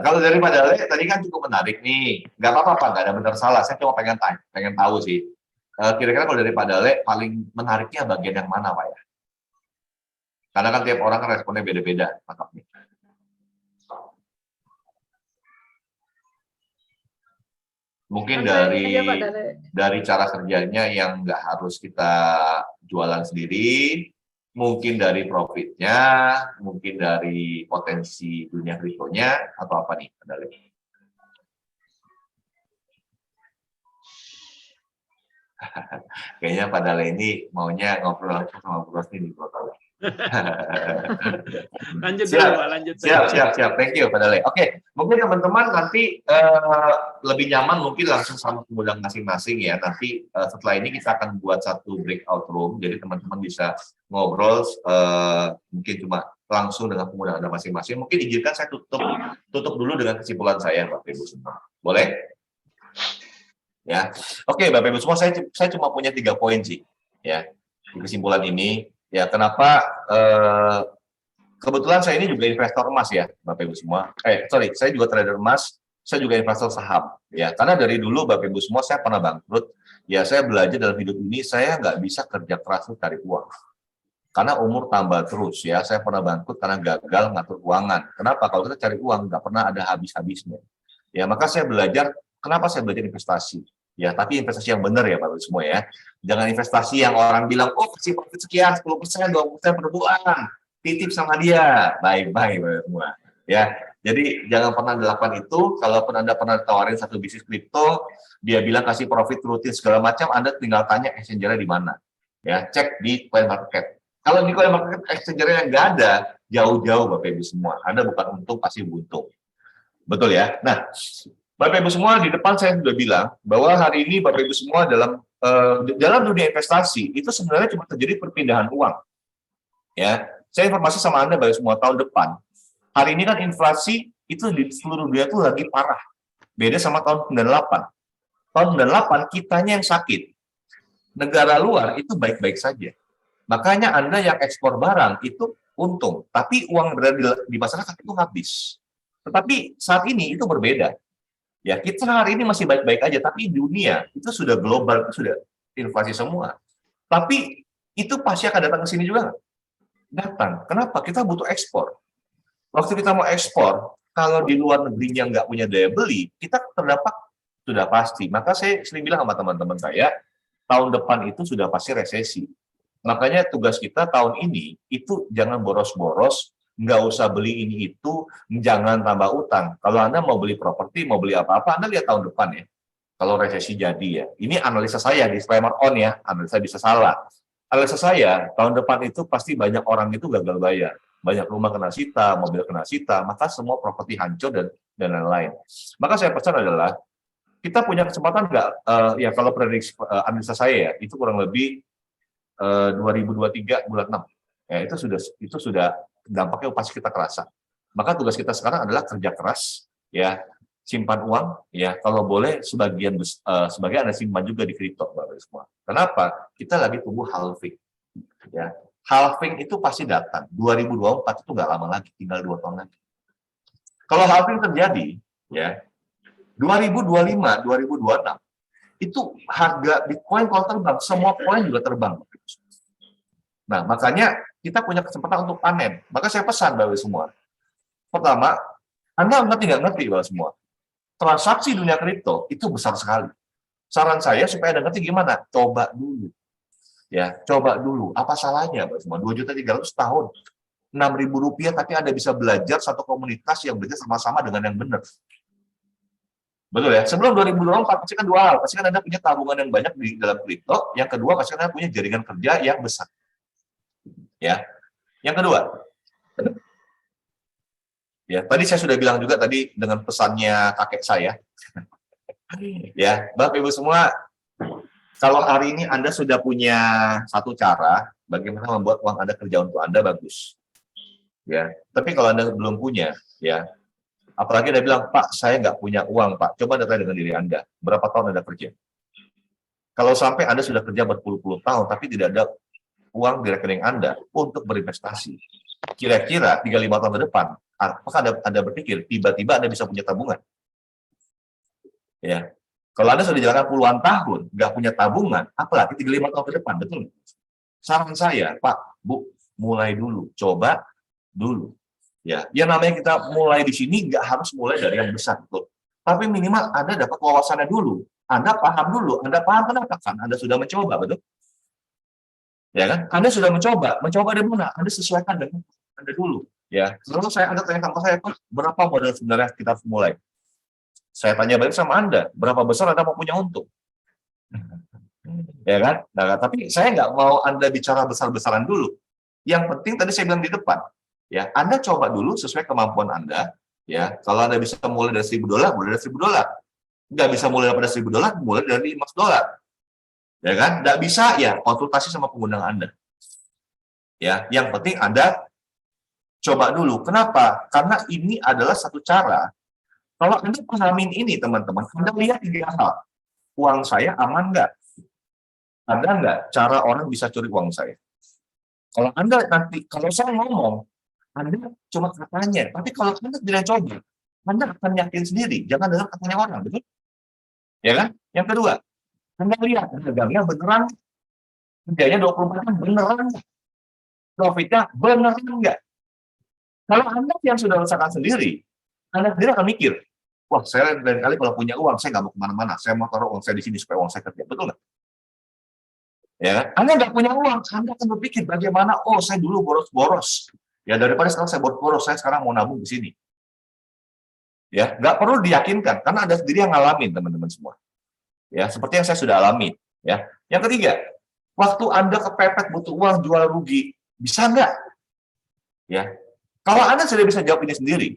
Kalau dari Pak Dale tadi kan cukup menarik nih. Nggak apa-apa Pak, nggak ada benar salah. Saya cuma pengen tahu sih. Kira-kira kalau dari Pak Dale paling menariknya bagian yang mana Pak ya? Karena kan tiap orang kan responnya beda-beda. Makanya. Mungkin Santai aja, Pak Dale. dari cara kerjanya yang nggak harus kita jualan sendiri, mungkin dari profitnya, mungkin dari potensi dunia kriptonya, atau apa nih Pak Dale? Kayaknya Pak Dale ini maunya ngobrol langsung sama Bu Rosni di Kota. Lanjut Siap. dulu Pak, lanjut. Siap. Thank you, Pak Dale. Oke, mungkin teman-teman nanti lebih nyaman mungkin langsung sama pengundang masing-masing ya. Nanti setelah ini kita akan buat satu breakout room, jadi teman-teman bisa ngobrol mungkin cuma langsung dengan pengundang Anda masing-masing. Mungkin izinkan saya tutup dulu dengan kesimpulan saya, Bapak Ibu semua. Boleh? Ya. Oke, Bapak Ibu semua, saya cuma punya 3 poin sih, ya di kesimpulan ini. Ya, kenapa? Kebetulan saya ini juga investor emas ya, Bapak Ibu semua. Saya juga trader emas, saya juga investor saham. Ya, karena dari dulu Bapak Ibu semua saya pernah bangkrut. Ya, saya belajar dalam hidup ini saya nggak bisa kerja keras untuk cari uang. Karena umur tambah terus ya. Saya pernah bangkrut karena gagal ngatur keuangan. Kenapa? Kalau kita cari uang nggak pernah ada habis-habisnya. Ya, maka saya belajar. Kenapa saya belajar investasi? Ya, tapi investasi yang benar ya Bapak Ibu semua ya. Jangan investasi yang orang bilang, oh kasih profit sekian, 10%, 20% per bulan. Titip sama dia. Baik-baik Bapak Ibu semua. Ya, jadi jangan pernah dilakukan itu. Kalaupun Anda pernah tawarin satu bisnis kripto, dia bilang kasih profit rutin segala macam, Anda tinggal tanya exchanger-nya di mana. Ya, cek di CoinMarket. Kalau di CoinMarket exchanger-nya nggak ada, jauh-jauh Bapak Ibu semua. Anda bukan untung, pasti buntung. Betul ya? Nah, Bapak Ibu semua, di depan saya sudah bilang bahwa hari ini Bapak Ibu semua dalam dunia investasi itu sebenarnya cuma terjadi perpindahan uang. Ya, saya informasi sama Anda Bapak Ibu semua, tahun depan hari ini kan inflasi itu di seluruh dunia itu lagi parah. Beda sama tahun 98. Tahun 98 kitanya yang sakit. Negara luar itu baik-baik saja. Makanya Anda yang ekspor barang itu untung, tapi uang berada di masyarakat itu habis. Tetapi saat ini itu berbeda. Ya, kita hari ini masih baik-baik aja, tapi dunia itu sudah global, itu sudah inflasi semua. Tapi itu pasti akan datang ke sini juga. Datang. Kenapa? Kita butuh ekspor. Waktu kita mau ekspor, kalau di luar negerinya nggak punya daya beli, kita terdampak sudah pasti. Maka saya sering bilang sama teman-teman saya, tahun depan itu sudah pasti resesi. Makanya tugas kita tahun ini itu jangan boros-boros, nggak usah beli ini itu, jangan tambah utang. Kalau Anda mau beli properti, mau beli apa-apa, Anda lihat tahun depan ya. Kalau resesi jadi ya. Ini analisa saya, disclaimer on ya, analisa bisa salah. Analisa saya, tahun depan itu pasti banyak orang itu gagal bayar. Banyak rumah kena sita, mobil kena sita, maka semua properti hancur dan dan lain-lain. Maka saya pesan adalah kita punya kesempatan nggak, ya kalau prediksi analisa saya ya, itu kurang lebih 2023 bulan 6. Ya, itu sudah dampaknya pasti kita kerasa. Maka tugas kita sekarang adalah kerja keras, ya, simpan uang, ya, kalau boleh sebagian Anda simpan juga di kripto, Bapak Ibu semua. Kenapa? Kita lagi tunggu halving. Ya, halving itu pasti datang. 2024 itu nggak lama lagi, tinggal 2 tahun lagi. Kalau halving terjadi, ya, 2025, 2026, itu harga Bitcoin kalau terbang, semua koin juga terbang. Nah, makanya kita punya kesempatan untuk panen. Maka saya pesan Bapak Ibu semua. Pertama, Anda nggak ngerti Bapak semua. Transaksi dunia kripto itu besar sekali. Saran saya supaya Anda ngerti gimana? Coba dulu. Ya, coba dulu. Apa salahnya Bapak semua? 2.300.000 tahun. Rp6.000 tapi Anda bisa belajar satu komunitas yang belajar sama-sama dengan yang benar. Betul ya? Sebelum 2024 pasti kan 2 hal. Pasti kan Anda punya tabungan yang banyak di dalam kripto. Yang kedua, pasti kan Anda punya jaringan kerja yang besar. Ya. Yang kedua, ya, tadi saya sudah bilang juga tadi dengan pesannya kakek saya. Ya, Bapak Ibu semua, kalau hari ini Anda sudah punya satu cara bagaimana membuat uang Anda kerja untuk Anda, bagus. Ya, tapi kalau Anda belum punya, ya, apalagi Anda bilang, Pak, saya nggak punya uang, Pak. Coba Anda tanya dengan diri Anda, berapa tahun Anda kerja? Kalau sampai Anda sudah kerja berpuluh-puluh tahun, tapi tidak ada uang di rekening Anda untuk berinvestasi, kira-kira 3-5 tahun ke depan, apakah Anda berpikir tiba-tiba Anda bisa punya tabungan? Ya, kalau Anda sudah jalankan puluhan tahun nggak punya tabungan, apalagi 3-5 tahun ke depan, betul? Saran saya, Pak, Bu, mulai dulu, coba dulu. Ya, yang namanya kita mulai di sini nggak harus mulai dari yang besar, betul. Tapi minimal Anda dapat wawasannya dulu, Anda paham dulu, Anda paham kenapa kan? Anda sudah mencoba, betul? Ya kan? Anda sudah mencoba di mana? Anda sesuaikan dengan Anda dulu. Ya, lalu Anda tanya sama saya, Pak, berapa modal sebenarnya kita harus mulai? Saya tanya balik sama Anda, berapa besar Anda mau punya untung? Ya kan? Nah, tapi saya nggak mau Anda bicara besar-besaran dulu. Yang penting tadi saya bilang di depan, ya, Anda coba dulu sesuai kemampuan Anda. Ya, kalau Anda bisa mulai dari $1.000, mulai dari $1.000. Nggak bisa mulai dari $1.000, mulai dari $5. Ya kan? Nggak bisa, ya konsultasi sama pengguna Anda. Ya, yang penting Anda coba dulu. Kenapa? Karena ini adalah satu cara. Kalau Anda pahamin ini, teman-teman, Anda lihat 3 hal. Uang saya aman nggak? Ada nggak cara orang bisa curi uang saya? Kalau Anda nanti, kalau saya ngomong, Anda cuma katanya. Tapi kalau Anda tidak coba, Anda akan yakin sendiri. Jangan dengar katanya orang, betul? Ya kan? Yang kedua, Anda lihat dagangnya beneran, kerjanya 24 jam beneran, profitnya beneran enggak. Kalau Anda yang sudah rasakan sendiri, Anda sendiri akan mikir, wah, saya lain kali kalau punya uang, saya nggak mau kemana-mana, saya mau taruh uang saya di sini supaya uang saya kerja, betul nggak? Ya kan? Anda nggak punya uang, Anda akan berpikir bagaimana, oh saya dulu boros-boros, ya daripada sekarang saya boros-boros, saya sekarang mau nabung di sini. Ya, nggak perlu diyakinkan, karena Anda sendiri yang ngalamin, teman-teman semua. Ya, seperti yang saya sudah alami. Ya, yang ketiga, waktu Anda kepepet butuh uang jual rugi, bisa nggak? Ya, kalau Anda sudah bisa jawab ini sendiri,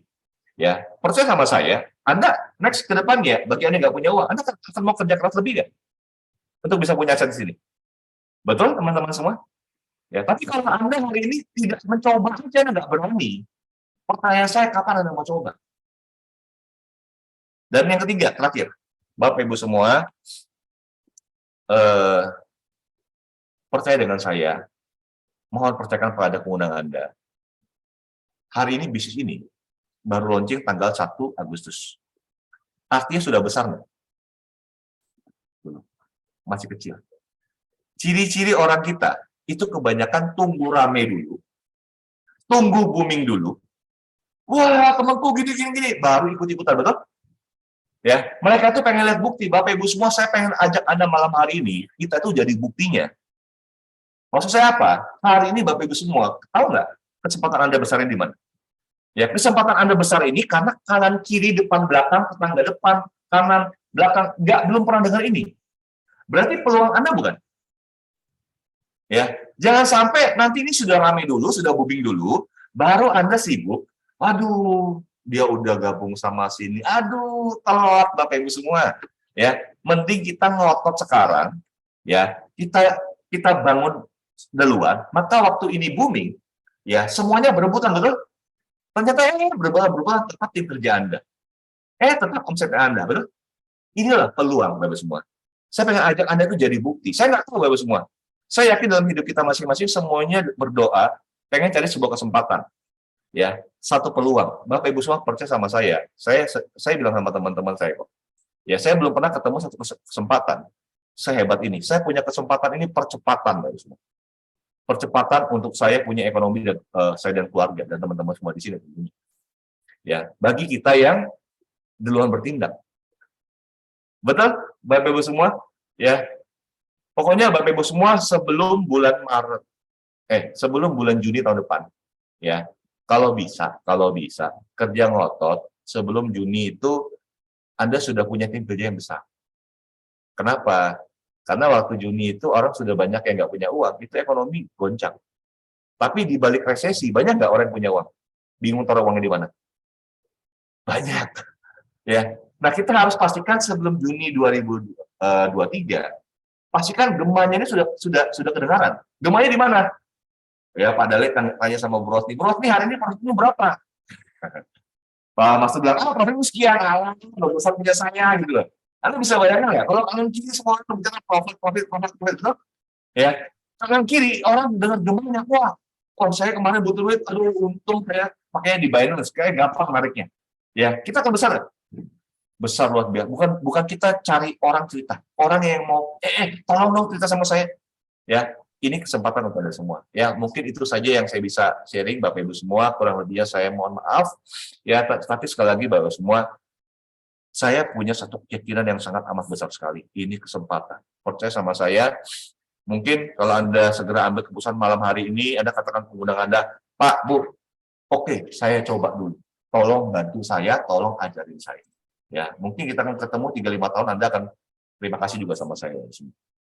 ya percaya sama saya, Anda next ke depannya, bagi Anda nggak punya uang, Anda akan mau kerja keras lebih nggak untuk bisa punya aset di sini? Betul, teman-teman semua? Ya, tapi kalau Anda hari ini tidak mencoba saja, Anda nggak berani. Pertanyaan saya, kapan Anda mau coba? Dan yang ketiga, terakhir, Bapak Ibu semua, percaya dengan saya, mohon percayakan pada keundangan Anda. Hari ini bisnis ini baru launching tanggal 1 Agustus. Artinya sudah besar nggak? Masih kecil. Ciri-ciri orang kita itu kebanyakan tunggu rame dulu, tunggu booming dulu. Wah, temanku gini, baru ikut-ikutan, betul? Ya, mereka tuh pengen lihat bukti. Bapak Ibu semua, saya pengen ajak Anda malam hari ini, kita tuh jadi buktinya. Maksud saya apa? Hari ini Bapak Ibu semua, tahu nggak kesempatan Anda besarnya di mana? Ya, kesempatan Anda besar ini karena kanan, kiri, depan, belakang, tetangga depan, kanan, belakang, belum pernah dengar ini. Berarti peluang Anda bukan? Ya, jangan sampai nanti ini sudah ramai dulu, sudah booming dulu, baru Anda sibuk. Waduh, dia udah gabung sama sini. Aduh, telat Bapak Ibu semua. Ya, mending kita ngotot sekarang, ya. Kita bangun duluan, maka waktu ini booming, ya semuanya berebutan, betul? Ternyata berubah tetap tim kerja Anda. Tetap omset Anda, betul? Inilah peluang Bapak semua. Saya pengen ajak Anda itu jadi bukti. Saya nggak tahu Bapak semua. Saya yakin dalam hidup kita masing-masing semuanya berdoa pengen cari sebuah kesempatan. Ya, satu peluang. Bapak Ibu semua percaya sama saya. Saya bilang sama teman-teman saya kok. Ya, saya belum pernah ketemu satu kesempatan sehebat ini. Saya punya kesempatan ini percepatan Bapak semua. Percepatan untuk saya punya ekonomi dan saya dan keluarga dan teman-teman semua di sini. Ya, bagi kita yang duluan bertindak. Betul, Bapak Ibu semua? Ya. Pokoknya Bapak Ibu semua sebelum bulan Juni tahun depan, ya. Kalau bisa kerja ngotot sebelum Juni itu Anda sudah punya tim kerja yang besar. Kenapa? Karena waktu Juni itu orang sudah banyak yang nggak punya uang, itu ekonomi goncang. Tapi di balik resesi, banyak nggak orang yang punya uang? Bingung taruh uangnya di mana? Banyak. Ya. Nah, kita harus pastikan sebelum Juni 2023, pastikan gemanya ini sudah kedengaran. Gemanya di mana? Ya, Pak Dale tanya sama Bu Rosni. Bu Rosni, hari ini profitnya berapa? Pak Maksud bilang, profitnya sekian. Nggak usah punya saya, gitu loh. Anda bisa bayangkan nggak? Kalau kanan kiri semua orang bicara profit, gitu, ya. Kanan kiri orang dengar gemanya, wah, saya kemarin butuh duit, aduh, untung saya pakainya di Binance, kayak gampang nariknya. Ya, kita akan besar. Besar luar biasa. Bukan kita cari orang cerita. Orang yang mau, tolong dong cerita sama saya. Ya, ini kesempatan untuk Anda semua. Ya, mungkin itu saja yang saya bisa sharing Bapak Ibu semua. Kurang lebihnya saya mohon maaf. Ya, tapi sekali lagi Bapak Ibu semua, saya punya satu keyakinan yang sangat amat besar sekali. Ini kesempatan. Percaya sama saya. Mungkin kalau Anda segera ambil keputusan malam hari ini, Anda katakan pengundang Anda, Pak, Bu, oke, saya coba dulu. Tolong bantu saya, tolong ajarin saya. Ya, mungkin kita akan ketemu 3-5 tahun, Anda akan terima kasih juga sama saya.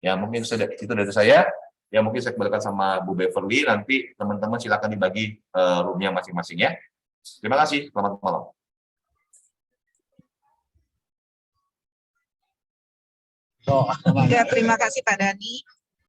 Ya, mungkin itu dari saya. Ya, mungkin saya kembalikan sama Bu Beverly, nanti teman-teman silakan dibagi roomnya masing-masing ya. Terima kasih, selamat malam. Ya, terima kasih Pak Dhani.